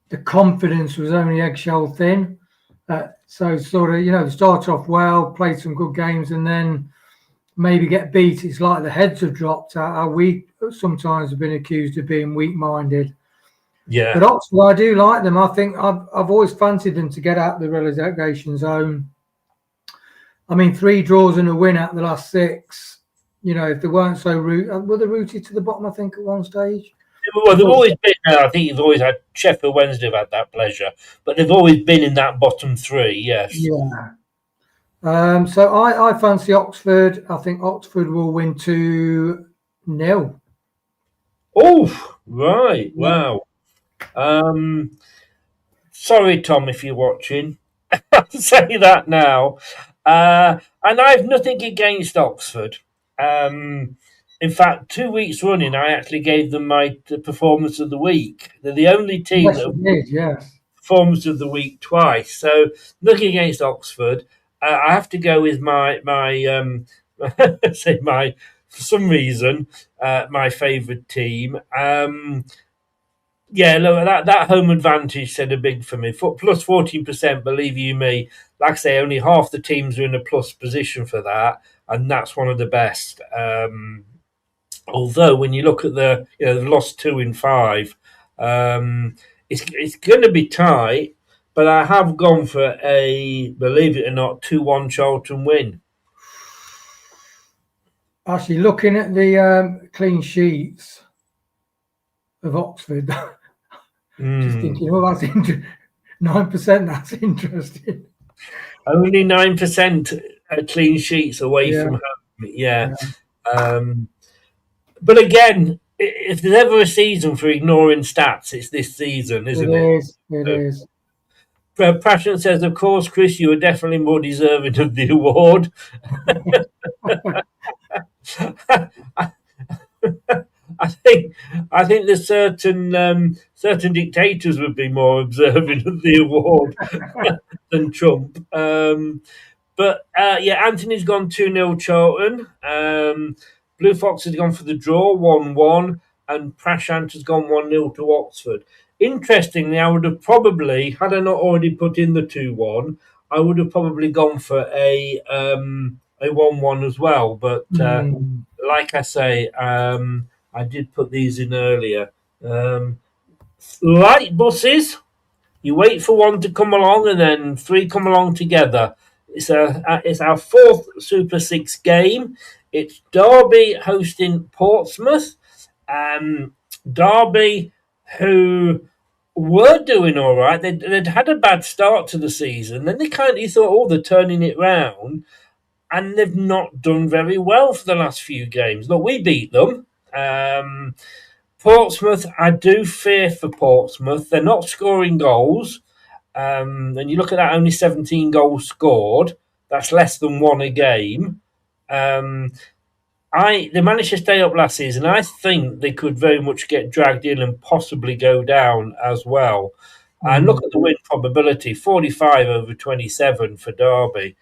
the confidence was only eggshell thin. So sort of, they started off well, played some good games, and then maybe get beat. It's like the heads have dropped. How we sometimes have been accused of being weak-minded. Yeah. But Oxford, I do like them. I think I've always fancied them to get out of the relegation zone. I mean, 3 draws and a win out the last 6. If they weren't so were they rooted to the bottom, I think, at one stage? Well, they've always been. I think you've always had Sheffield Wednesday have had that pleasure, but they've always been in that bottom 3. Yes. Yeah. So I fancy Oxford. I think Oxford will win 2-0. Oh, right. Wow. Sorry, Tom, if you're watching. I'll say that now. And I have nothing against Oxford. In fact, 2 weeks running, I actually gave them my performance of the week. They're the only team yes. Performance of the week twice. So, looking against Oxford, I have to go with my for some reason, my favourite team. Yeah, look, that home advantage said a big for me. Plus 14%, believe you me. Like I say, only half the teams are in a plus position for that, and that's one of the best. Although when you look at they've lost 2 in 5, it's going to be tight. But I have gone for a, believe it or not, 2-1 Charlton win. Actually, looking at the clean sheets of Oxford, just thinking, that's 9%. That's interesting. Only 9% clean sheets away from home. Yeah. But again, if there's ever a season for ignoring stats, it's this season, isn't it? It is. Passion says, of course, Chris, you are definitely more deserving of the award. I think there's certain dictators would be more observing of the award than Trump. But Anthony's gone 2-0 Charlton. Blue Fox has gone for the draw, 1-1, and Prashant has gone 1-0 to Oxford. Interestingly, I would have probably, had I not already put in the 2-1, I would have probably gone for a 1-1 as well. But like I say, I did put these in earlier. Light buses, you wait for one to come along and then 3 come along together. It's our 4th Super 6 game. It's Derby hosting Portsmouth. Derby, who were doing all right, they'd had a bad start to the season. Then they kind of thought, they're turning it round. And they've not done very well for the last few games. Look, we beat them. Portsmouth, I do fear for Portsmouth. They're not scoring goals. And you look at that, only 17 goals scored. That's less than 1 a game. They managed to stay up last season. I think they could very much get dragged in and possibly go down as well. And look at the win probability, 45 over 27 for Derby.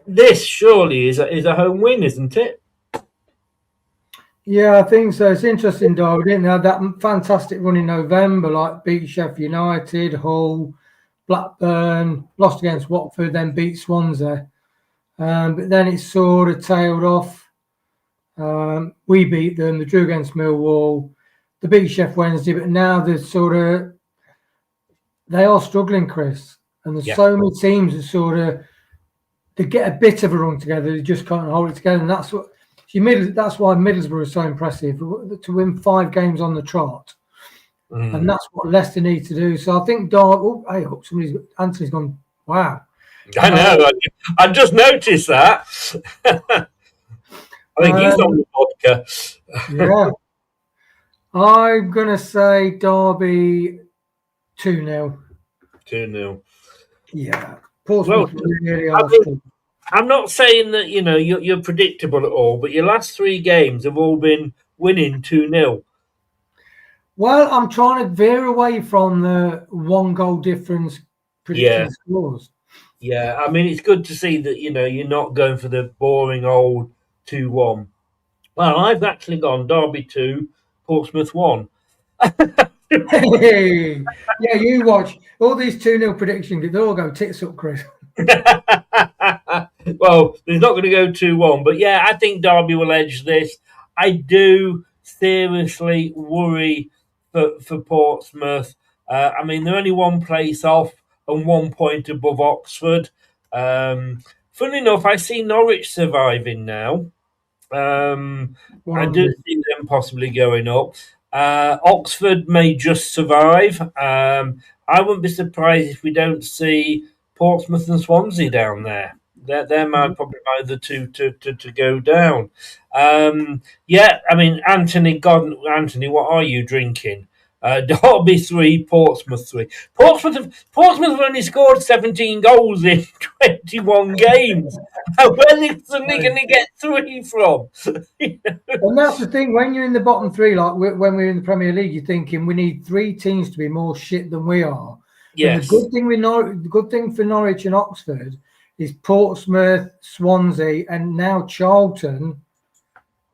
This surely is a home win, isn't it? Yeah, I think so. It's interesting, Derby didn't have that fantastic run in November, like beat Sheffield United, Hull, Blackburn, lost against Watford, then beat Swansea. But then it sort of tailed off. We beat them. They drew against Millwall. They beat Sheff Wednesday, but now they are struggling, Chris. And there's so many teams that they get a bit of a run together. They just can't hold it together, and that's why Middlesbrough is so impressive to win 5 games on the trot. And that's what Leicester need to do. So I think Anthony's gone. Wow. I know. I just noticed that. I think he's on the vodka. Yeah. I'm gonna say Derby 2-0. 2-0. Yeah. Portsmouth really are. I'm not saying that you're predictable at all, but your last 3 games have all been winning 2-0. Well, I'm trying to veer away from the 1 goal difference predicting scores. Yeah, I mean, it's good to see that, you're not going for the boring old 2-1. Well, I've actually gone Derby 2, Portsmouth 1. Hey, yeah, you watch all these 2-0 predictions. They all go tits up, Chris. Well, there's not going to go 2-1, but yeah, I think Derby will edge this. I do seriously worry for Portsmouth. I mean, they're only 1 place off and 1 point above Oxford. Funnily enough, I see Norwich surviving now. I do see them possibly going up. Oxford may just survive. I wouldn't be surprised if we don't see Portsmouth and Swansea down there. They're probably the 2 to go down. Yeah, I mean, Anthony, what are you drinking? Derby 3, Portsmouth 3. Portsmouth have only scored 17 goals in 21 games. Where are they suddenly going to get 3 from? And that's the thing. When you're in the bottom 3, like when we're in the Premier League, you're thinking we need 3 teams to be more shit than we are. Yes. And the good thing for Norwich and Oxford is Portsmouth, Swansea, and now Charlton,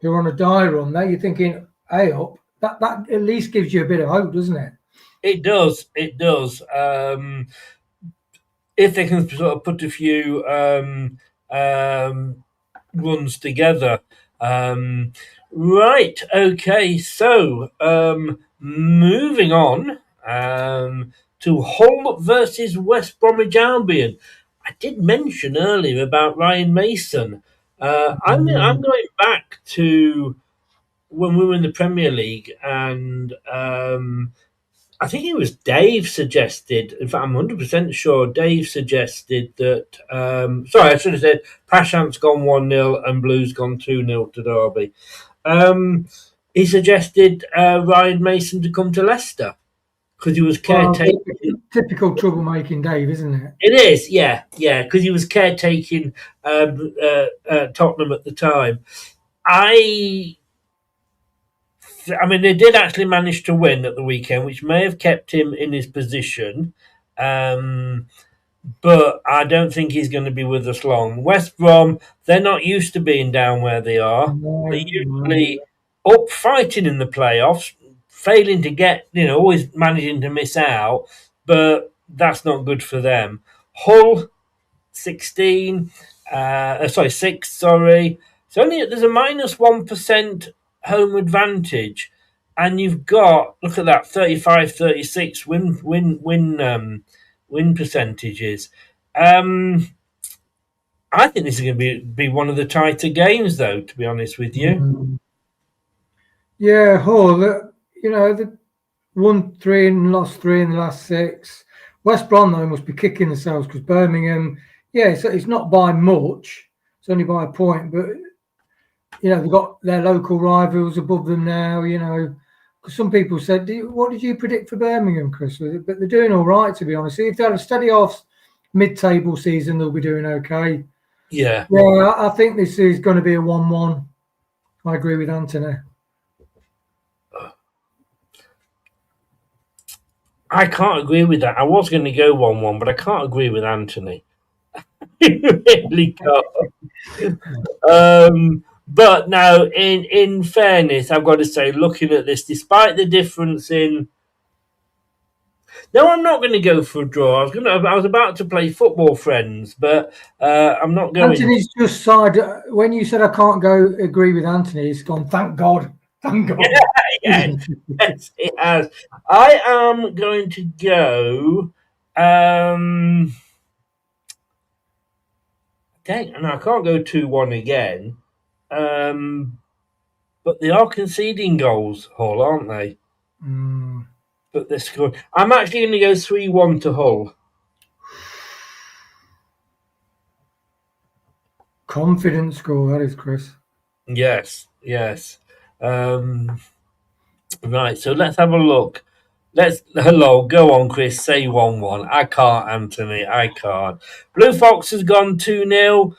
who are on a die run. There you're thinking, hey up. That at least gives you a bit of hope, doesn't it? It does. It does. If they can sort of put a few runs together. Right. Okay. So moving on to Hull versus West Bromwich Albion. I did mention earlier about Ryan Mason. I'm going back to when we were in the Premier League, and I think it was Dave suggested, in fact, I'm 100% sure Dave suggested that, sorry, I should have said Pashant's gone 1-0 and Blues gone 2-0 to Derby. He suggested Ryan Mason to come to Leicester because he was caretaking. Typical troublemaking Dave, isn't it? It is, yeah, because he was caretaking Tottenham at the time. I mean, they did actually manage to win at the weekend, which may have kept him in his position. But I don't think he's going to be with us long. West Brom, they're not used to being down where they are. They're usually up fighting in the playoffs, failing to get, always managing to miss out. But that's not good for them. Hull, 6, sorry. There's a minus 1% home advantage, and you've got, look at that, 35-36 win percentages. I think this is going to be one of the tighter games, though, to be honest with you. Yeah, Hull, they won 3 and lost 3 in the last 6. West Brom, though, must be kicking themselves because Birmingham, it's not by much. It's only by a point, but they've got their local rivals above them now, because some people said, what did you predict for Birmingham, Chris? But they're doing all right, to be honest. If they had a steady off mid-table season, they'll be doing okay. Yeah. Yeah, I think this is going to be a 1-1. I agree with Anthony. I can't agree with that. I was going to go 1-1, but I can't agree with Anthony. You really can't. But no, in fairness, I've got to say, looking at this, despite the difference in No, I'm not going to go for a draw. I was about to play Football Friends, but I'm not going. Anthony's just side. When you said I can't go agree with Anthony, he's gone. Thank God. Thank God. Yes, it has. I am going to go. Dang, and I can't go 2-1 again. But they are conceding goals, Hull, aren't they? But they're scoring. I'm actually going to go 3-1 to Hull. Confident score, that is, Chris. Yes. Right, so let's have a look. Hello, go on, Chris. Say 1-1. I can't, Anthony. I can't. Blue Fox has gone 2-0.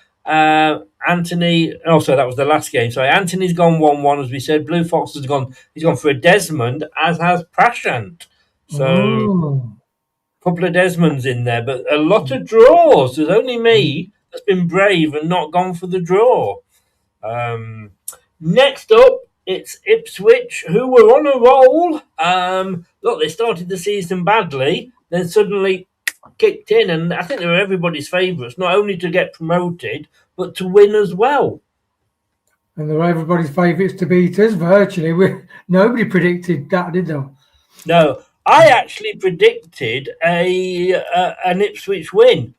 Anthony. Oh, sorry, that was the last game. Sorry, Anthony's gone 1-1, as we said. Blue Fox has gone. He's gone for a Desmond, as has Prashant. So, a couple of Desmonds in there, but a lot of draws. There's only me that's been brave and not gone for the draw. Next up, it's Ipswich, who were on a roll. Look, they started the season badly, then suddenly kicked in, and I think they were everybody's favourites, not only to get promoted, but to win as well. And they were everybody's favourites to beat us, virtually. Nobody predicted that, did they? No, I actually predicted an Ipswich win.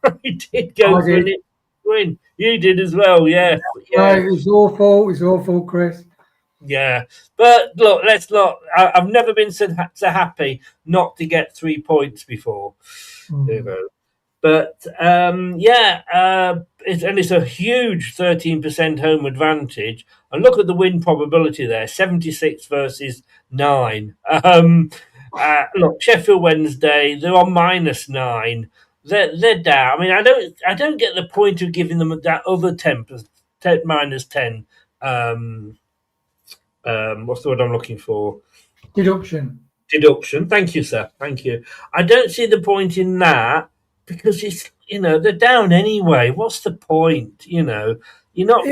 I did go for an Ipswich win. You did as well, yeah. No, it's awful, Chris. Yeah, but look, let's not. I've never been so happy not to get 3 points before, you know. But it's a huge 13% home advantage. And look at the win probability there: 76 versus 9. Look, Sheffield Wednesday, they're on -9. They're down. I mean, I don't get the point of giving them that other 10 -10. What's the word I'm looking for? Deduction. Thank you, sir. Thank you. I don't see the point in that because it's they're down anyway. What's the point? You're not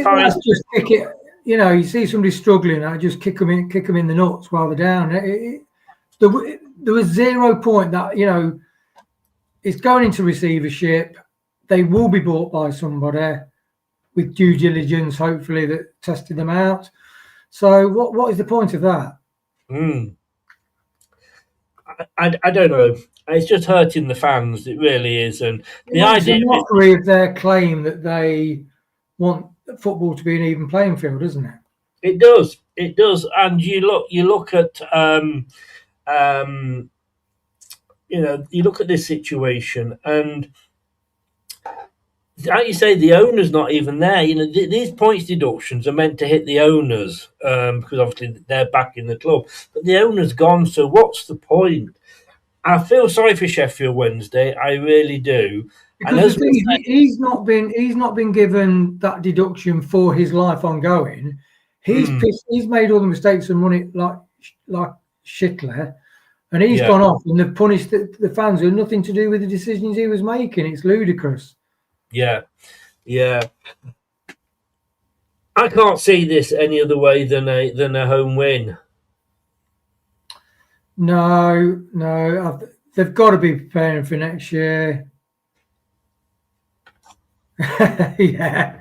fine. Just kick it. You see somebody struggling, I just kick them in the nuts while they're down. There was 0 point that it's going into receivership. They will be bought by somebody with due diligence, hopefully, that tested them out. So what is the point of that? I don't know. It's just hurting the fans. It really is. And the idea, it's a mockery of their claim that they want football to be an even playing field, isn't it? It does. It does. And you look at you look at this situation, and like you say, the owner's not even there. These points deductions are meant to hit the owners because obviously they're back in the club, but the owner's gone. So what's the point? I feel sorry for Sheffield Wednesday. I really do. Because the thing is, he's not been given that deduction for his life ongoing. He's made all the mistakes and run it like Schittler, and he's gone off and they've punished the fans who had nothing to do with the decisions he was making. It's ludicrous. Yeah. I can't see this any other way than a home win. No, they've got to be preparing for next year. Yeah.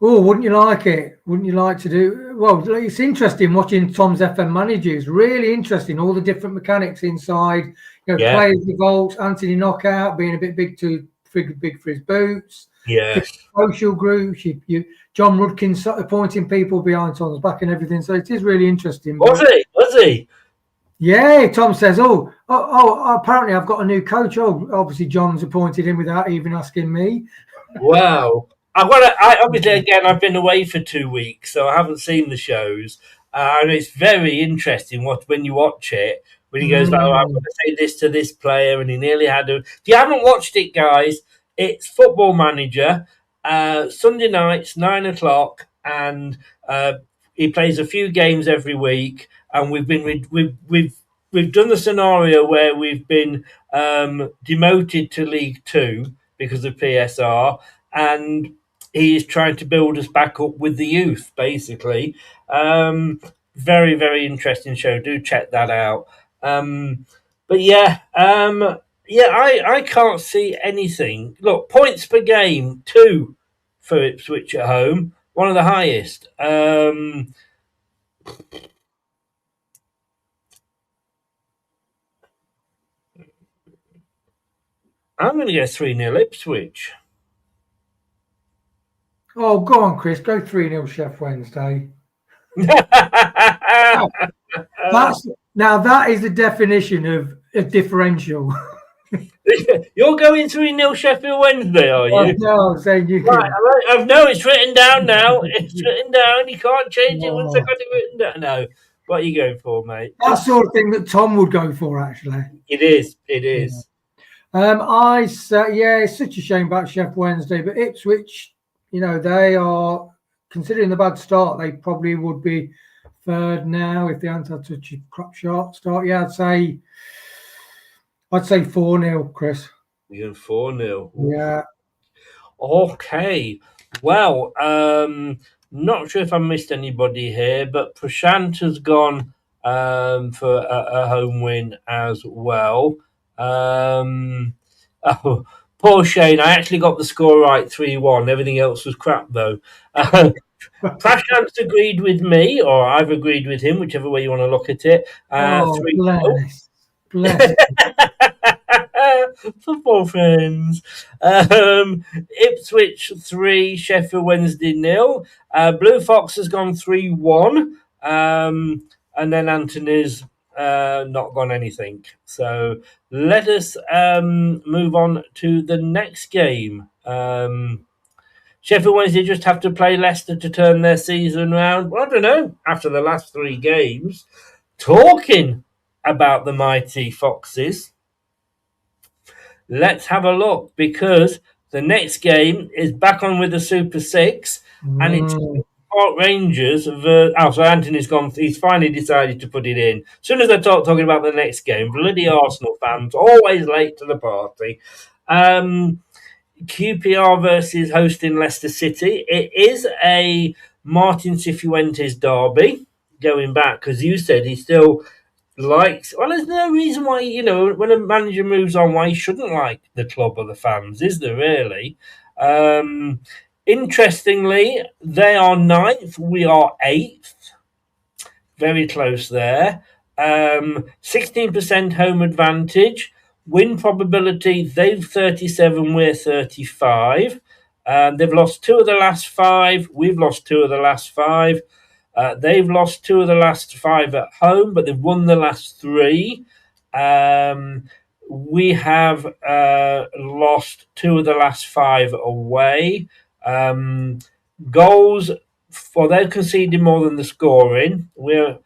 Oh, wouldn't you like it? Wouldn't you like to do? Well, it's interesting watching Tom's FM managers. Really interesting, all the different mechanics inside. Players revolt, Anthony Knockout being a bit big for his boots. Yeah. Social groups. John Rudkin appointing people behind Tom's back and everything. So it is really interesting. Was he? Yeah, Tom says, oh, apparently I've got a new coach. Oh, obviously John's appointed him without even asking me. Wow. Obviously, again, I've been away for 2 weeks, so I haven't seen the shows. And it's very interesting when you watch it, when he goes, I'm going to say this to this player, and he nearly had to. If you haven't watched it, guys, it's Football Manager, Sunday nights, 9:00, and he plays a few games every week. And we've done the scenario where we've been demoted to League 2 because of PSR, and he is trying to build us back up with the youth, basically. Very, very interesting show. Do check that out. But yeah, I can't see anything. Look, points per game, 2 for Ipswich at home, one of the highest. I'm going to go 3-0 Ipswich. Oh, go on, Chris. Go 3-0 Chef Wednesday. Now that is the definition of a differential. You're going 3-0 Sheffield Wednesday, are you? No, I'm saying you Right, can. I know it's written down now. It's written down. You can't change it once I got it written down. No. What are you going for, mate? That sort of thing that Tom would go for, actually. It is. It is. I say, yeah, it's such a shame about Sheffield Wednesday, but Ipswich, they are, considering the bad start, they probably would be third now if they hadn't had such a crap start. Yeah, I'd say 4-0, Chris. You're 4-0. Yeah. Okay. Well, not sure if I missed anybody here, but Prashant has gone for a home win as well. Oh, poor Shane. I actually got the score right, 3-1. Everything else was crap, though. Prashant's agreed with me, or I've agreed with him, whichever way you want to look at it. Bless. Football friends. Ipswich 3, Sheffield Wednesday 0. Blue Fox has gone 3-1, and then Anthony's not gone anything. So let us move on to the next game. Sheffield Wednesday just have to play Leicester to turn their season around. Well, I don't know. After the last 3 games, talking about the mighty Foxes, let's have a look, because the next game is back on with the Super 6, and it's Park Rangers. So Anthony's gone. He's finally decided to put it in. As soon as I talking about the next game, bloody Arsenal fans, always late to the party. QPR versus hosting Leicester City. It is a Martin Cifuentes derby, going back, because you said he still likes. Well, there's no reason why, when a manager moves on, why he shouldn't like the club or the fans, is there really? Interestingly, they are 9th, we are 8th. Very close there. 16% home advantage. Win probability, they've 37, we're 35. They've lost 2 of the last 5. We've lost 2 of the last 5. They've lost 2 of the last 5 at home, but they've won the last 3. We have lost 2 of the last 5 away. Goals, they've conceded more than the scoring. We're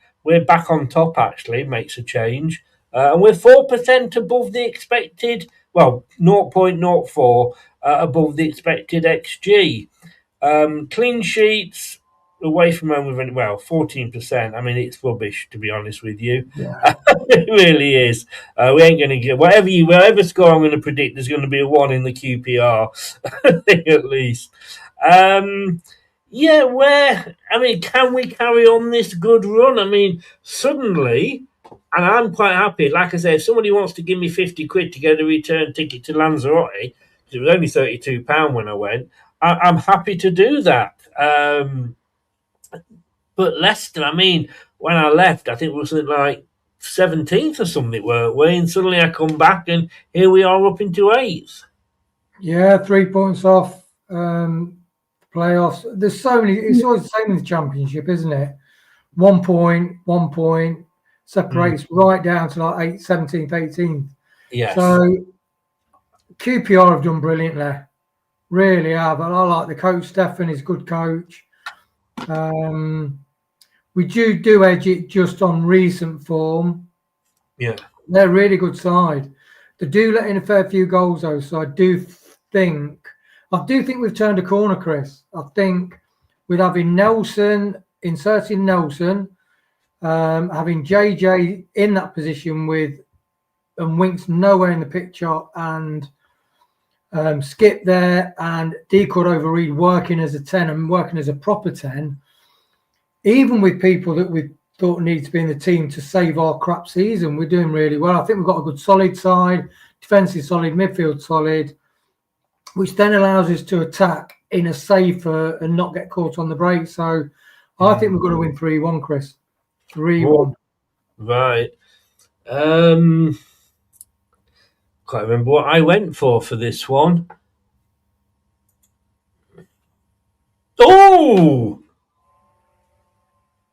back on top, actually, makes a change. And we're 4% above the expected, 0.04 above the expected XG. Clean sheets, away from home, 14%. I mean, it's rubbish, to be honest with you. Yeah. It really is. We ain't going to get whatever score I'm going to predict. There's going to be a 1 in the QPR thing at least. Can we carry on this good run? I mean, suddenly, and I'm quite happy. Like I say, if somebody wants to give me 50 quid to get a return ticket to Lanzarote, it was only £32 when I went, I'm happy to do that. But Leicester, I mean, when I left, I think it was like 17th or something, weren't we? And suddenly I come back and here we are up into 8th. Yeah, 3 points off playoffs. There's so many. It's always the same with the Championship, isn't it? 1 point separates right down to like 17th, 18th. Yes. So QPR have done brilliantly. Really have. And I like the coach. Stefan is a good coach. We do edge it just on recent form. Yeah. They're a really good side. They do let in a fair few goals, though. So I do think we've turned a corner, Chris. I think with having inserting Nelson, having JJ in that position and Winks nowhere in the picture, and Skip there, and D Cordova-Reid working as a 10 and working as a proper 10, even with people that we've thought needs to be in the team to save our crap season. We're doing really well. I think we've got a good solid side, defence is solid, midfield solid, which then allows us to attack in a safer and not get caught on the break. So I think we're going to win 3-1, Chris. 3-1. Right. Can't remember what I went for this one. Oh!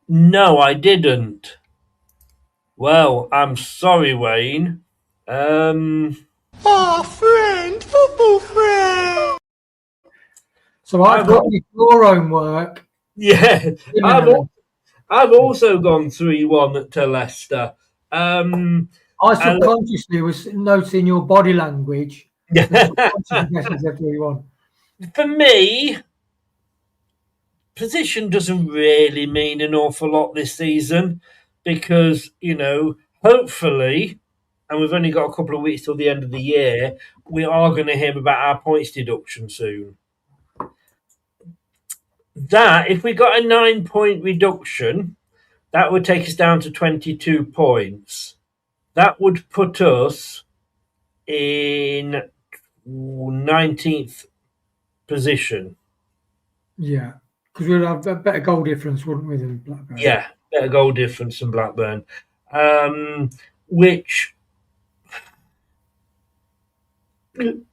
No, I didn't. Well, I'm sorry, Wayne. Oh, friend, football friend. So I've got your own work. Yeah, I've also gone 3-1 to Leicester. I subconsciously was noticing your body language. For me, position doesn't really mean an awful lot this season because, hopefully, and we've only got a couple of weeks till the end of the year, we are going to hear about our points deduction soon. That, if we got a 9-point reduction, that would take us down to 22 points. That would put us in 19th position. Yeah, because we'd have a better goal difference, wouldn't we, than Blackburn? Yeah, better goal difference than Blackburn. Which,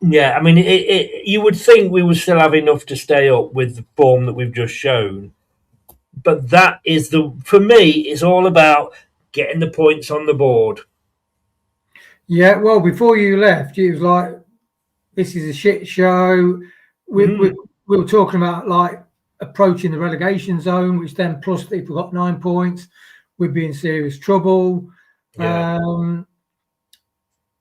yeah, I mean, you would think we would still have enough to stay up with the form that we've just shown. But that is for me, it's all about getting the points on the board. Yeah, well, before you left, it was like, this is a shit show. We were talking about like approaching the relegation zone, which then plus if we got 9 points, we'd be in serious trouble. Yeah.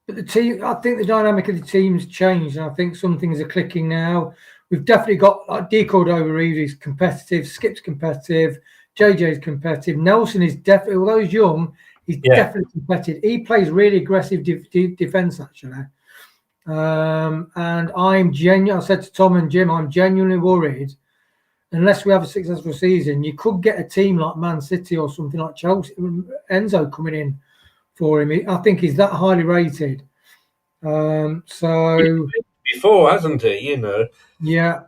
But the team, I think the dynamic of the team's changed, and I think some things are clicking now. We've definitely got like Decord over Reeves is competitive, Skip's competitive, JJ's competitive. Nelson is definitely, although he's young, he's definitely competitive. He plays really aggressive defence actually. And I said to Tom and Jim, I'm genuinely worried, unless we have a successful season, you could get a team like Man City or something like Chelsea, Enzo coming in for him. I think he's that highly rated. So before, hasn't he? Yeah.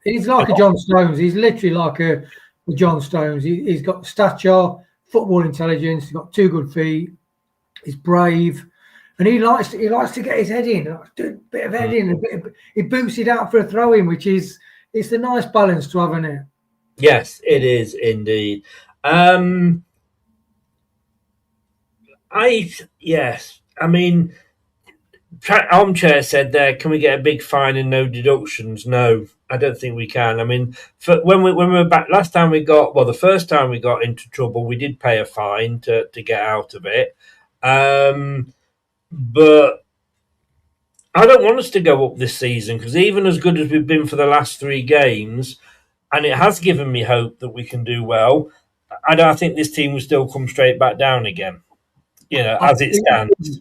He's like a John Stones. He's literally like a John Stones. He's got stature, football intelligence. He's got 2 good feet. He's brave. And he likes to get his head in, do a bit of head in, he boots it out for a throw in, it's a nice balance to have, isn't it? Yes, it is indeed. I mean, Armchair said there, can we get a big fine and no deductions? No, I don't think we can. I mean, when we were back last time the first time we got into trouble, we did pay a fine to get out of it. But I don't want us to go up this season because even as good as we've been for the last 3 games, and it has given me hope that we can do well, I think this team will still come straight back down again, as it stands.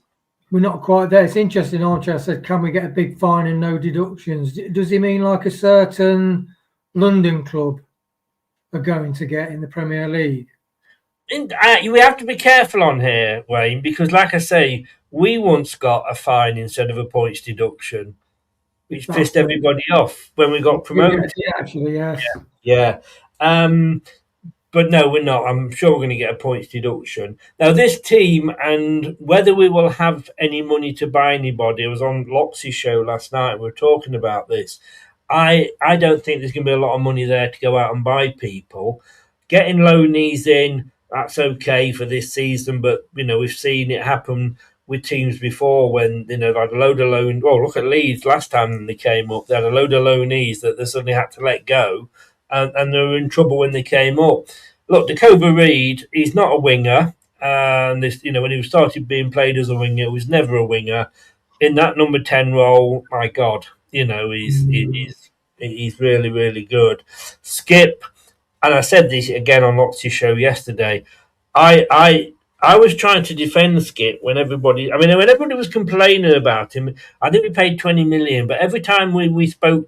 We're not quite there. It's interesting, Archer said, can we get a big fine and no deductions? Does he mean like a certain London club are going to get in the Premier League? We have to be careful on here, Wayne, because like I say, we once got a fine instead of a points deduction, which pissed everybody off when we got promoted. Yeah, actually, yes. Yeah. But no, we're not. I'm sure we're going to get a points deduction. Now, this team, and whether we will have any money to buy anybody, I was on Loxy's show last night, we were talking about this. I don't think there's going to be a lot of money there to go out and buy people. Getting loanees in, that's okay for this season, but, we've seen it happen with teams before when, they had a load of loan. Oh, look at Leeds last time they came up. They had a load of loanees that they suddenly had to let go, and they were in trouble when they came up. Look, Dacoba Reed, he's not a winger. And this, when he started being played as a winger, he was never a winger. In that number 10 role, my God, he's really, really good. Skip, and I said this again on Loxy's show yesterday. I was trying to defend Skip when everybody was complaining about him. I think we paid 20 million, but every time we spoke,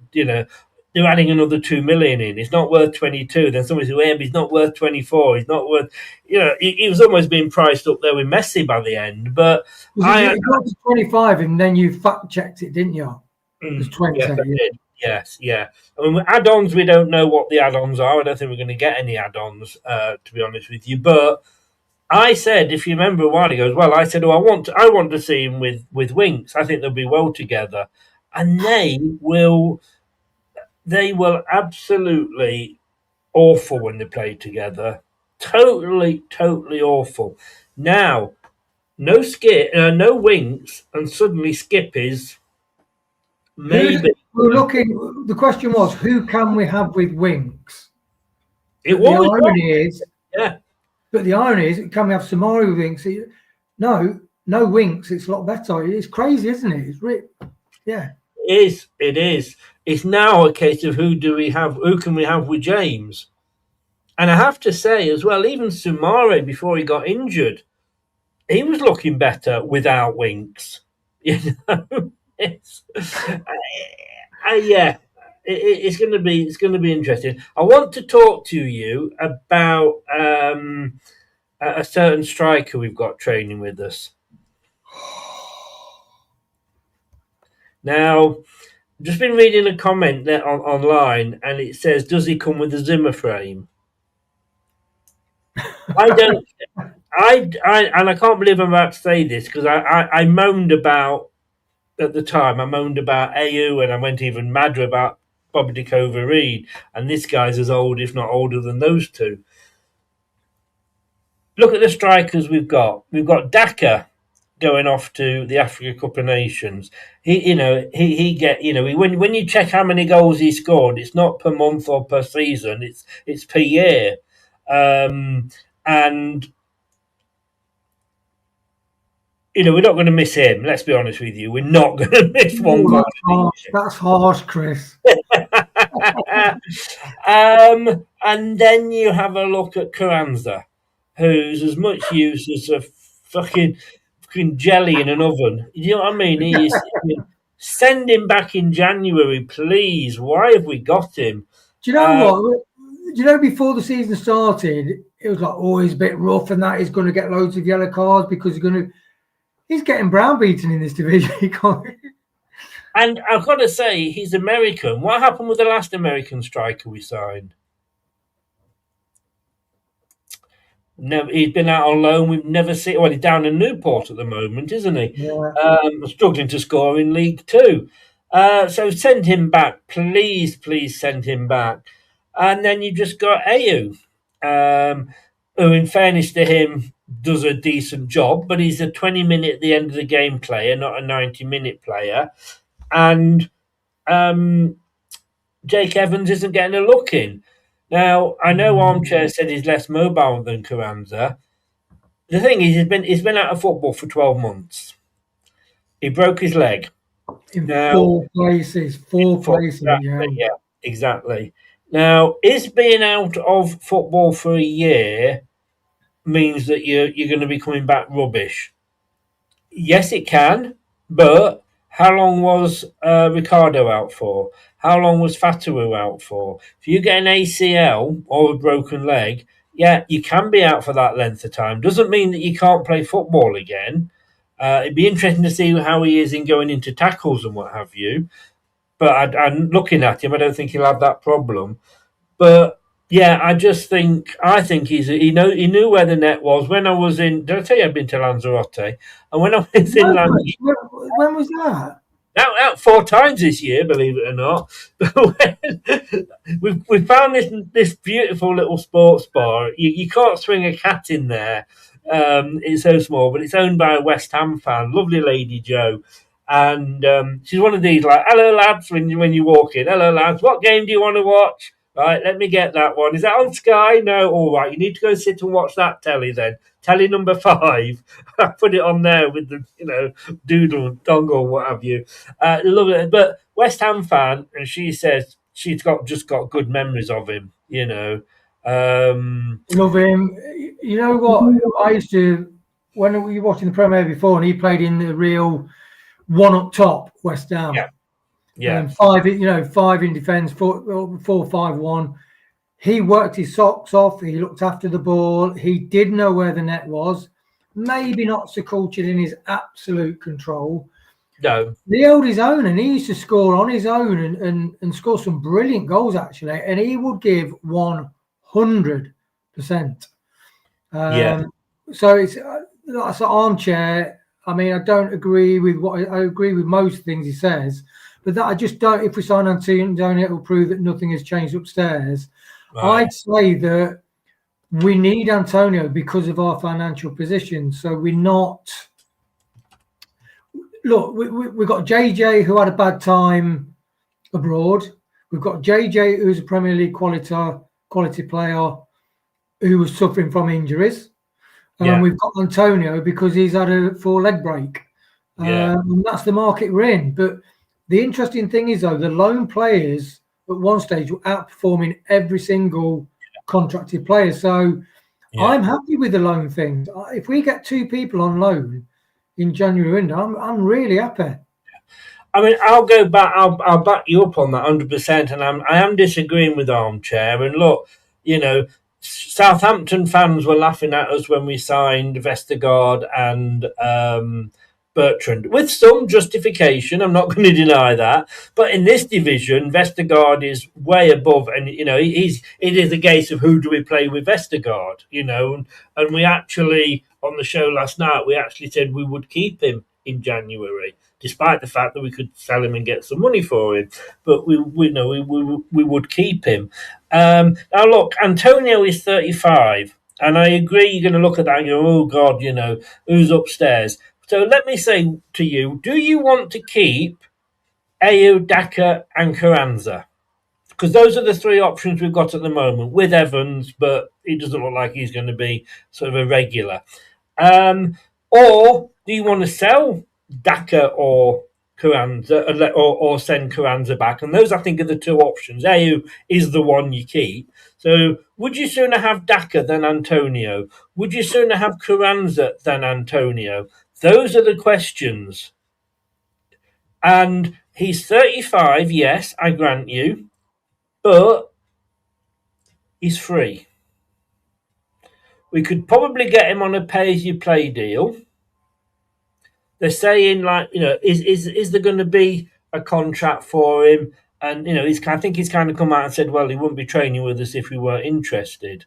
they're adding another 2 million in. It's not worth 22. Then somebody said, well, he's not worth 24. He's not worth, he was almost being priced up there with Messi by the end. But it got to 25, and then you fact checked it, didn't you? It was 20. Yes, I did. Yes, yeah. I mean, add-ons, we don't know what the add-ons are. I don't think we're going to get any add-ons, to be honest with you. But I said, if you remember a while ago as well, I said, I want to see him with Winks. I think they'll be well together, and they will absolutely awful when they play together. Totally awful. Now, no Winks, and suddenly Skip is maybe. We're looking. The question was, who can we have with Winks? The irony is, yeah. But the irony is, can we have Samari with Winks? No Winks. It's a lot better. It's crazy, isn't it? Yeah. It is. It's now a case of who can we have with James? And I have to say as well, even Sumare, before he got injured, he was looking better without Winks. It's going to be interesting. I want to talk to you about a certain striker we've got training with us. Now, just been reading a comment there online, and it says, "Does he come with a Zimmer frame?" I don't. And I can't believe I'm about to say this, because I moaned about at the time. I moaned about AU, and I went even madder about Bobby Dakova-Reid, and this guy's as old, if not older, than those two. Look at the strikers we've got. We've got Daka going off to the Africa Cup of Nations. When you check how many goals he scored, it's not per month or per season. It's per year, and we're not going to miss him. Let's be honest with you. We're not going to miss one goal. That's harsh, Chris. And then you have a look at Carranza, who's as much use as a fucking jelly in an oven. You know what I mean? Send him back in January, please. Why have we got him? Do you know what? Do you know, before the season started, it was like, he's a bit rough and that he's going to get loads of yellow cards because he's getting browbeaten in this division. And I've got to say, he's American. What happened with the last American striker we signed? No, he's been out on loan. We've never seen. Well, he's down in Newport at the moment, isn't he? Yeah. Struggling to score in League Two. So send him back, please send him back. And then you just got Ayew, who, in fairness to him, does a decent job, but he's a 20-minute at the end of the game player, not a 90-minute player. And Jake Evans isn't getting a look in. Now, I know Armchair said he's less mobile than Carranza. The thing is, he's been out of football for 12 months. He broke his leg. In four places. Yeah, exactly. Now, is being out of football for a year means that you're going to be coming back rubbish? Yes, it can, but how long was Ricardo out for? How long was Fatawu out for? If you get an ACL or a broken leg, yeah, you can be out for that length of time. Doesn't mean that you can't play football again. It'd be interesting to see how he is in going into tackles and what have you. But I'm looking at him, I don't think he'll have that problem. But yeah, I think he knew where the net was. When I was in, did I tell you I'd been to Lanzarote? And when I was in Lanzarote, when was that? Out 4 times this year, believe it or not. we found this beautiful little sports bar. You can't swing a cat in there. It's so small, but it's owned by a West Ham fan, lovely lady Jo, and she's one of these like, "Hello lads," when you walk in. "Hello lads, what game do you want to watch?" "Right, let me get that one. Is that on Sky?" "No." "All right, you need to go sit and watch that telly then. Telly number 5. I put it on there with the doodle, dongle, what have you. Love it. But West Ham fan, and she says she's just got good memories of him. Love him. You know what? I used to, when we were watching the Premier before, and he played in the real one up top West Ham. Yeah. Yeah. Five in defence, 4-5-1. He worked his socks off. He looked after the ball. He did know where the net was. Maybe not so cultured in his absolute control. No. He held his own, and he used to score on his own and score some brilliant goals, actually. And he would give 100%. Yeah. So it's that's an armchair. I mean, I don't agree with I agree with most things he says, but that I just don't. If we sign Antonio, it will prove that nothing has changed upstairs. Right. I'd say that we need Antonio because of our financial position. So we're not. Look, we've got JJ who had a bad time abroad. We've got JJ who's a Premier League quality player who was suffering from injuries. And we've got Antonio because he's had a 4-leg break. And that's the market we're in. But the interesting thing is, though, the loan players at one stage were outperforming every single contracted player. So I'm happy with the loan thing. If we get 2 people on loan in January window, I'm really happy. I mean, I'll go back. I'll back you up on that 100%. And I am disagreeing with Armchair. And look, Southampton fans were laughing at us when we signed Vestergaard and Bertrand, with some justification. I'm not going to deny that. But in this division, Vestergaard is way above, and it is a case of who do we play with Vestergaard, and we actually on the show last night we actually said we would keep him in January, despite the fact that we could sell him and get some money for him. But we would keep him. Now look, Antonio is 35, and I agree. You're going to look at that and go, oh God, who's upstairs? So let me say to you, do you want to keep Ayew, Daka and Carranza? Because those are the 3 options we've got at the moment, with Evans, but it doesn't look like he's going to be sort of a regular. Or do you want to sell Daka or Carranza, or send Carranza back? And those, I think, are the 2 options. Ayew is the one you keep. So would you sooner have Daka than Antonio? Would you sooner have Carranza than Antonio? Those are the questions. And he's 35, yes, I grant you, but he's free. We could probably get him on a pay-as-you-play deal. They're saying, is there going to be a contract for him? And, I think he's kind of come out and said, well, he wouldn't be training with us if we weren't interested,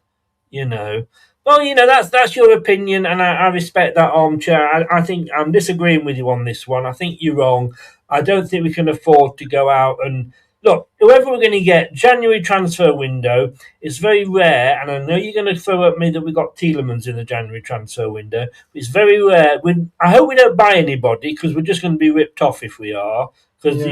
Well, that's your opinion, and I respect that, Armchair. I think I'm disagreeing with you on this one. I think you're wrong. I don't think we can afford to go out and look, whoever we're going to get, January transfer window is very rare, and I know you're going to throw at me that we got Tielemans in the January transfer window. It's very rare. I hope we don't buy anybody, because we're just going to be ripped off if we are. Because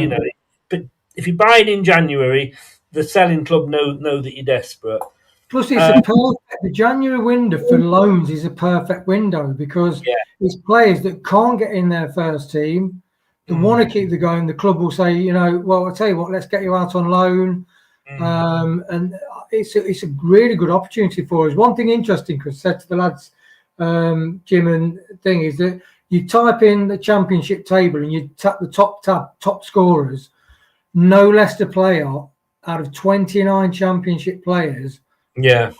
but if you buy it in January, the selling club know that you're desperate. Plus, the January window for loans is a perfect window because it's players that can't get in their first team. They want to keep the going. The club will say, well, I'll tell you what, let's get you out on loan. And it's a really good opportunity for us. One thing interesting, Chris said to the lads, Jim and thing, is that you type in the championship table and you tap the top scorers. No Leicester player out of 29 championship players. Yeah.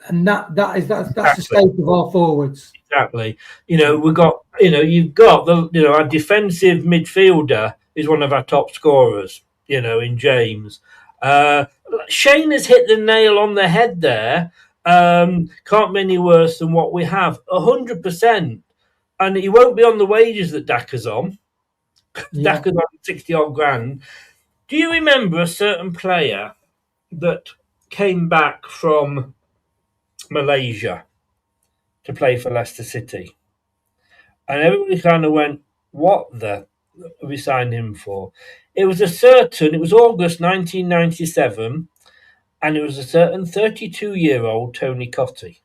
And that's the state of our forwards. Exactly. We've got, you've got the, our defensive midfielder is one of our top scorers, in James. Shane has hit the nail on the head there. Can't be any worse than what we have, 100%. And he won't be on the wages that Daka's on. Daka's on 60 odd grand. Do you remember a certain player that came back from Malaysia to play for Leicester City? And everybody kind of went, what the have we signed him for? It was August 1997, and it was a certain 32-year-old Tony Cottee.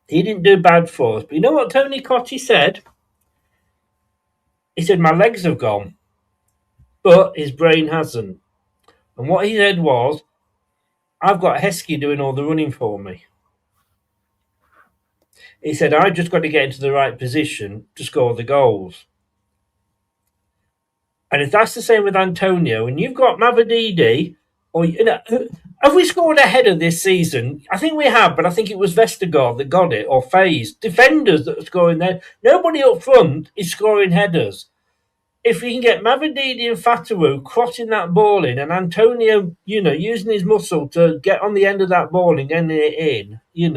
He didn't do bad for us. But you know what Tony Cottee said? He said, my legs have gone, but his brain hasn't. And what he said was, I've got Heskey doing all the running for me. He said, I just got to get into the right position to score the goals. And if that's the same with Antonio, and you've got Mavididi, or have we scored a header this season? I think we have, but I think it was Vestergaard that got it, or Faze. Defenders that are scoring there. Nobody up front is scoring headers. If we can get Mavididi and Fatawu crossing that ball in, and Antonio, using his muscle to get on the end of that ball and getting it in, He's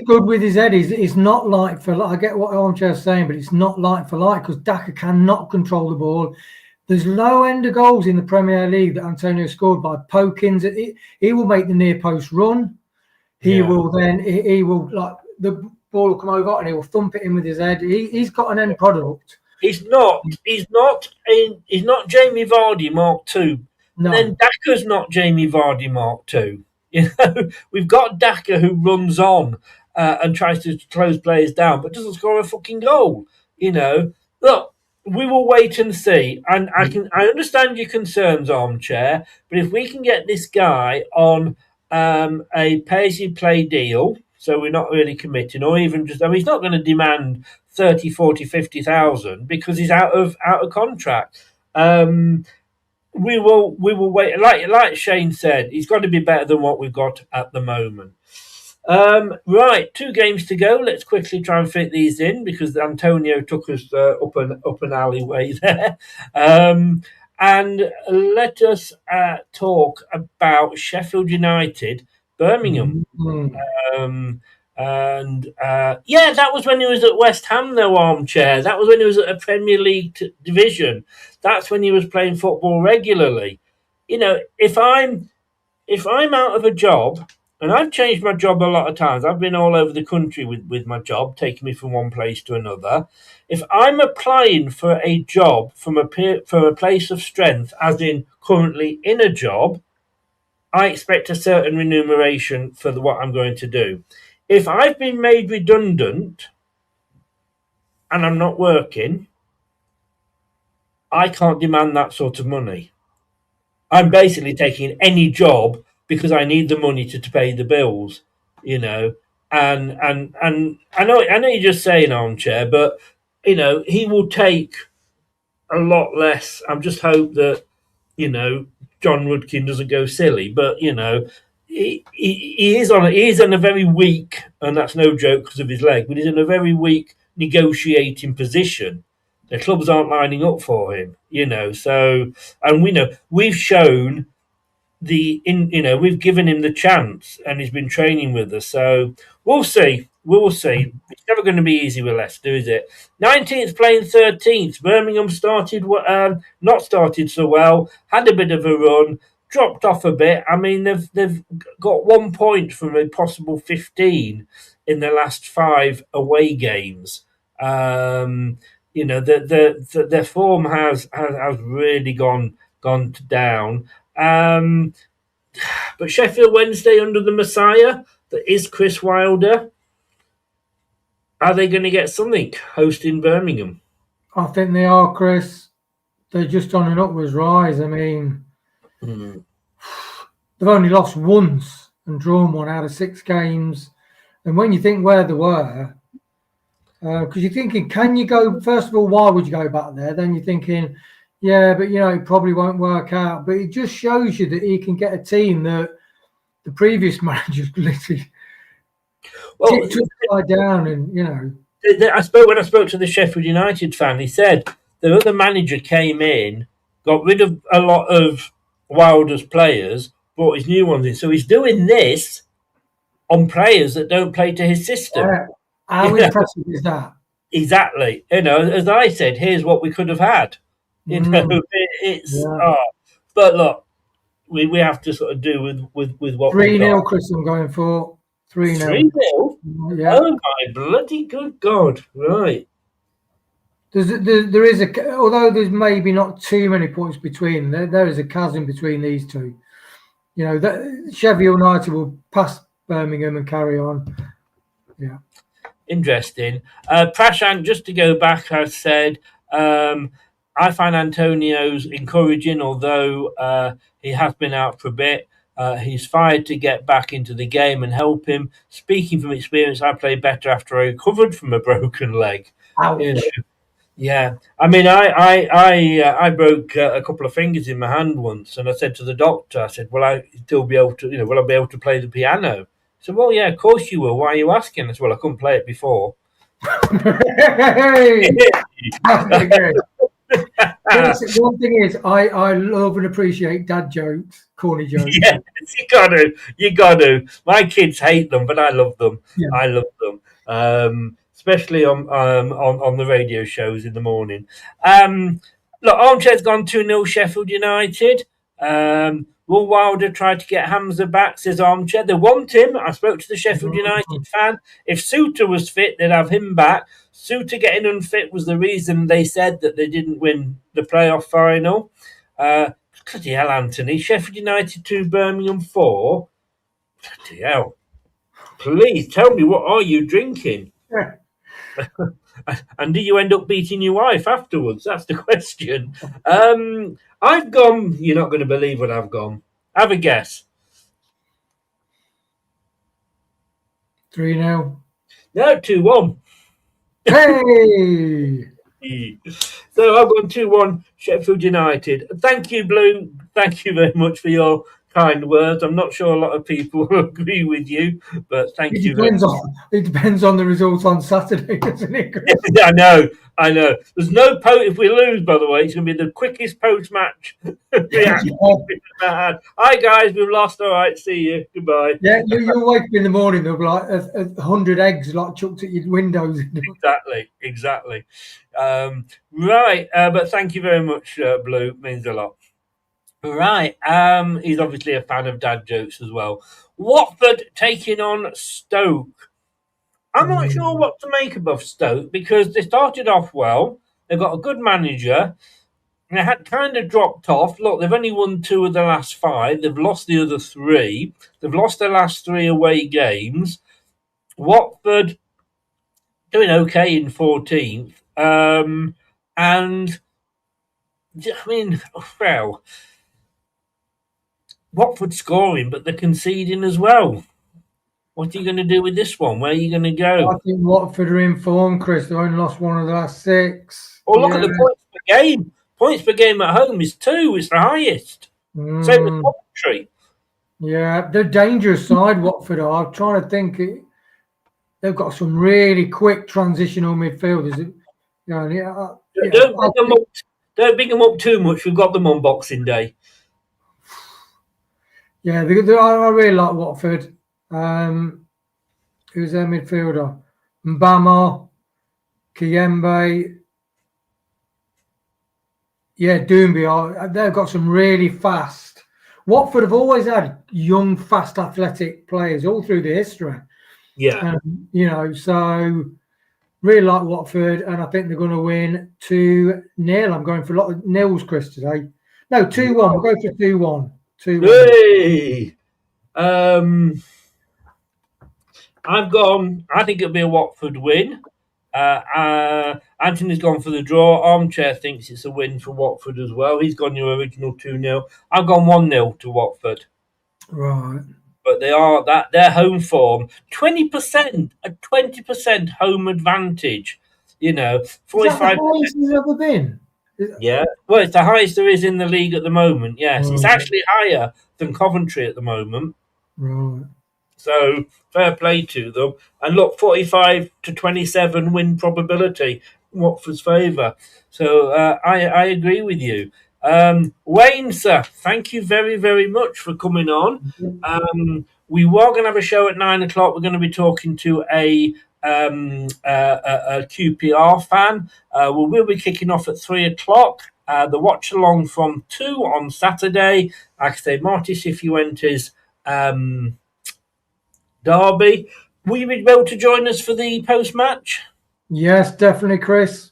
good with his head. He's not like for like. I get what Armchair's saying, but it's not like for like because Daka cannot control the ball. There's low end of goals in the Premier League that Antonio scored by pokings. He will make the near post run. He will like the ball will come over and he will thump it in with his head. He's got an end product. He's not Jamie Vardy Mark II. No. And then Daka's not Jamie Vardy Mark II. We've got Daka who runs on and tries to close players down, but doesn't score a fucking goal. Look, we will wait and see. And I understand your concerns, Armchair, but if we can get this guy on a pay-as-you-play deal, so we're not really committing, or even just, he's not going to demand 30, 40, 50,000 because he's out of contract. We will wait. Like Shane said, he's got to be better than what we've got at the moment. Right, 2 games to go. Let's quickly try and fit these in because Antonio took us up an alleyway there. And let us talk about Sheffield United, Birmingham. That was when he was at West Ham, though, Armchair. That was when he was at a Premier League division. That's when he was playing football regularly. If I'm out of a job, and I've changed my job a lot of times, I've been all over the country with my job, taking me from one place to another. If I'm applying for a job from a place of strength, as in currently in a job, I expect a certain remuneration for what I'm going to do. If I've been made redundant and I'm not working, I can't demand that sort of money. I'm basically taking any job because I need the money to pay the bills, And I know you're just saying, Armchair, but he will take a lot less. I just hope that John Rudkin doesn't go silly, but he is on a very weak, and that's no joke because of his leg, but he's in a very weak negotiating position. The clubs aren't lining up for him, So, and we've shown we've given him the chance, and he's been training with us. So we'll see. It's never going to be easy with Leicester, is it? 19th playing 13th. Birmingham not started so well. Had a bit of a run. Dropped off a bit. They've got 1 point from a possible 15 in their last 5 away games. Their form has really gone down. But Sheffield Wednesday under the Messiah, that is Chris Wilder. Are they going to get something hosting Birmingham? I think they are, Chris. They're just on an upwards rise. They've only lost once and drawn 1 out of 6 games. And when you think where they were, because you're thinking, can you go, first of all, why would you go back there? Then you're thinking, yeah, but, it probably won't work out. But it just shows you that he can get a team that the previous managers literally took down. And, when I spoke to the Sheffield United fan, he said the other manager came in, got rid of a lot of Wilder's players, brought his new ones in. So he's doing this on players that don't play to his system. How impressive is that? Exactly. As I said, here's what we could have had. But look, we have to sort of do with what 3-0, Chris. I'm going for 3-0. 3-0. Yeah. Oh my bloody good God! Right. There is although there's maybe not too many points between. There is a chasm between these two. That Sheffield United will pass Birmingham and carry on. Yeah. Interesting. Prashant, just to go back, I said. I find Antonio's encouraging, although he has been out for a bit. He's fired to get back into the game and help him. Speaking from experience, I played better after I recovered from a broken leg. Yeah, I mean, I broke a couple of fingers in my hand once, and I said to the doctor, I said, "Will I still be able to, will I be able to play the piano?" He said, "Well, yeah, of course you will. Why are you asking?" I said, "Well, I couldn't play it before." Hey, that's pretty good. One thing is, I love and appreciate dad jokes, corny jokes. Yes, you got to. My kids hate them, but I love them. Yeah. I love them, especially on the radio shows in the morning. Look, Armchair's gone 2-0 Sheffield United. Will Wilder tried to get Hamza back, says Armchair. They want him. I spoke to the Sheffield United fan. If Suter was fit, they'd have him back. Suter getting unfit was the reason they said that they didn't win the playoff final. Bloody hell, Anthony. Sheffield United 2, Birmingham 4. Bloody hell. Please tell me, what are you drinking? Yeah. And do you end up beating your wife afterwards? That's the question. I've gone, you're not going to believe what I've gone. Have a guess. 3-0. No, 2-1. Hey! So I've gone 2-1 Sheffield United. Thank you, Blue. Thank you very much for your kind words. I'm not sure a lot of people will agree with you, but thank you very much. It depends on the results on Saturday, doesn't it, Chris? I know. There's no if we lose, by the way, it's going to be the quickest post-match reaction we've ever had. Hi, guys, we've lost. All right, see you. Goodbye. Yeah, you'll wake up in the morning, there'll be like 100 eggs like chucked at your windows. Exactly. Right, but thank you very much, Blue. Means a lot. Right, he's obviously a fan of dad jokes as well. Watford taking on Stoke. I'm not sure what to make of Stoke because they started off well. They've got a good manager. They had kind of dropped off. Look, they've only won 2 of the last 5. They've lost the other 3. They've lost their last 3 away games. Watford doing okay in 14th. And, I mean, well, Watford scoring, but they're conceding as well. What are you going to do with this one? Where are you going to go? I think Watford are in form, Chris. They've only lost 1 of the last 6. Oh, look at the points per game. Points per game at home is 2. It's the highest. Same as Coventry. Yeah, they're a dangerous side, Watford are. I'm trying to think. They've got some really quick transitional midfielders. Don't big them up too much. We've got them on Boxing Day. Yeah, I really like Watford. Who's their midfielder? Mbama, Kiembe. Yeah, Doumbia. They've got some really fast. Watford have always had young, fast, athletic players all through the history. Yeah. So really like Watford, and I think they're going to win 2-0. I'm going for a lot of nils, Chris, today. No, 2-1. We'll go for 2-1. 2-1. Hey! I've gone. I think it'll be a Watford win. Anthony's gone for the draw. Armchair thinks it's a win for Watford as well. He's gone your original 2-0. I've gone 1-0 to Watford. Right. But their home form, 20%, a 20% home advantage. 45%. Is that the highest it's ever been? Yeah. Well, it's the highest there is in the league at the moment. Yes, It's actually higher than Coventry at the moment. Right. So fair play to them. And look, 45-27 win probability in Watford's favour. So I agree with you. Wayne, sir, thank you very, very much for coming on. We were going to have a show at 9 o'clock. We're going to be talking to a QPR fan. We will be kicking off at 3 o'clock. The watch along from 2 on Saturday. Like I say, Marty Cifuentes derby. Will you be able to join us for the post-match? Yes, definitely, Chris.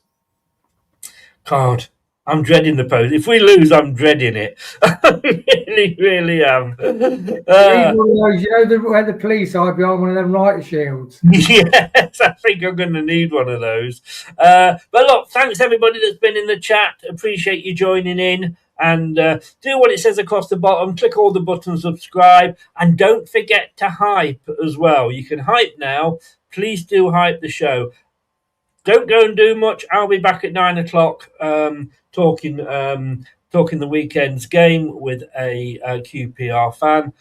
God, I'm dreading the post. If we lose, I'm dreading it. I really, really am. Where the police are behind one of them lighter shields. Yes, I think I'm going to need one of those. But look, thanks everybody that's been in the chat. Appreciate you joining in. And do what it says across the bottom. Click all the buttons, subscribe. And don't forget to hype as well. You can hype now. Please do hype the show. don't go and do much. I'll be back at 9 o'clock talking the weekend's game with a QPR fan.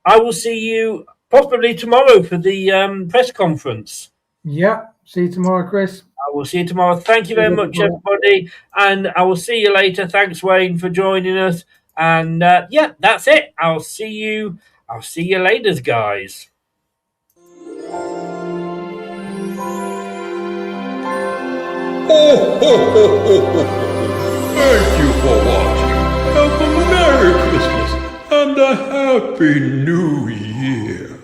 I will see you possibly tomorrow for the press conference. Yeah. See you tomorrow, Chris. I will see you tomorrow. Thank you very much, everybody. And I will see you later. Thanks, Wayne, for joining us. And yeah, that's it. I'll see you later, guys. Thank you for watching. Have a Merry Christmas and a Happy New Year.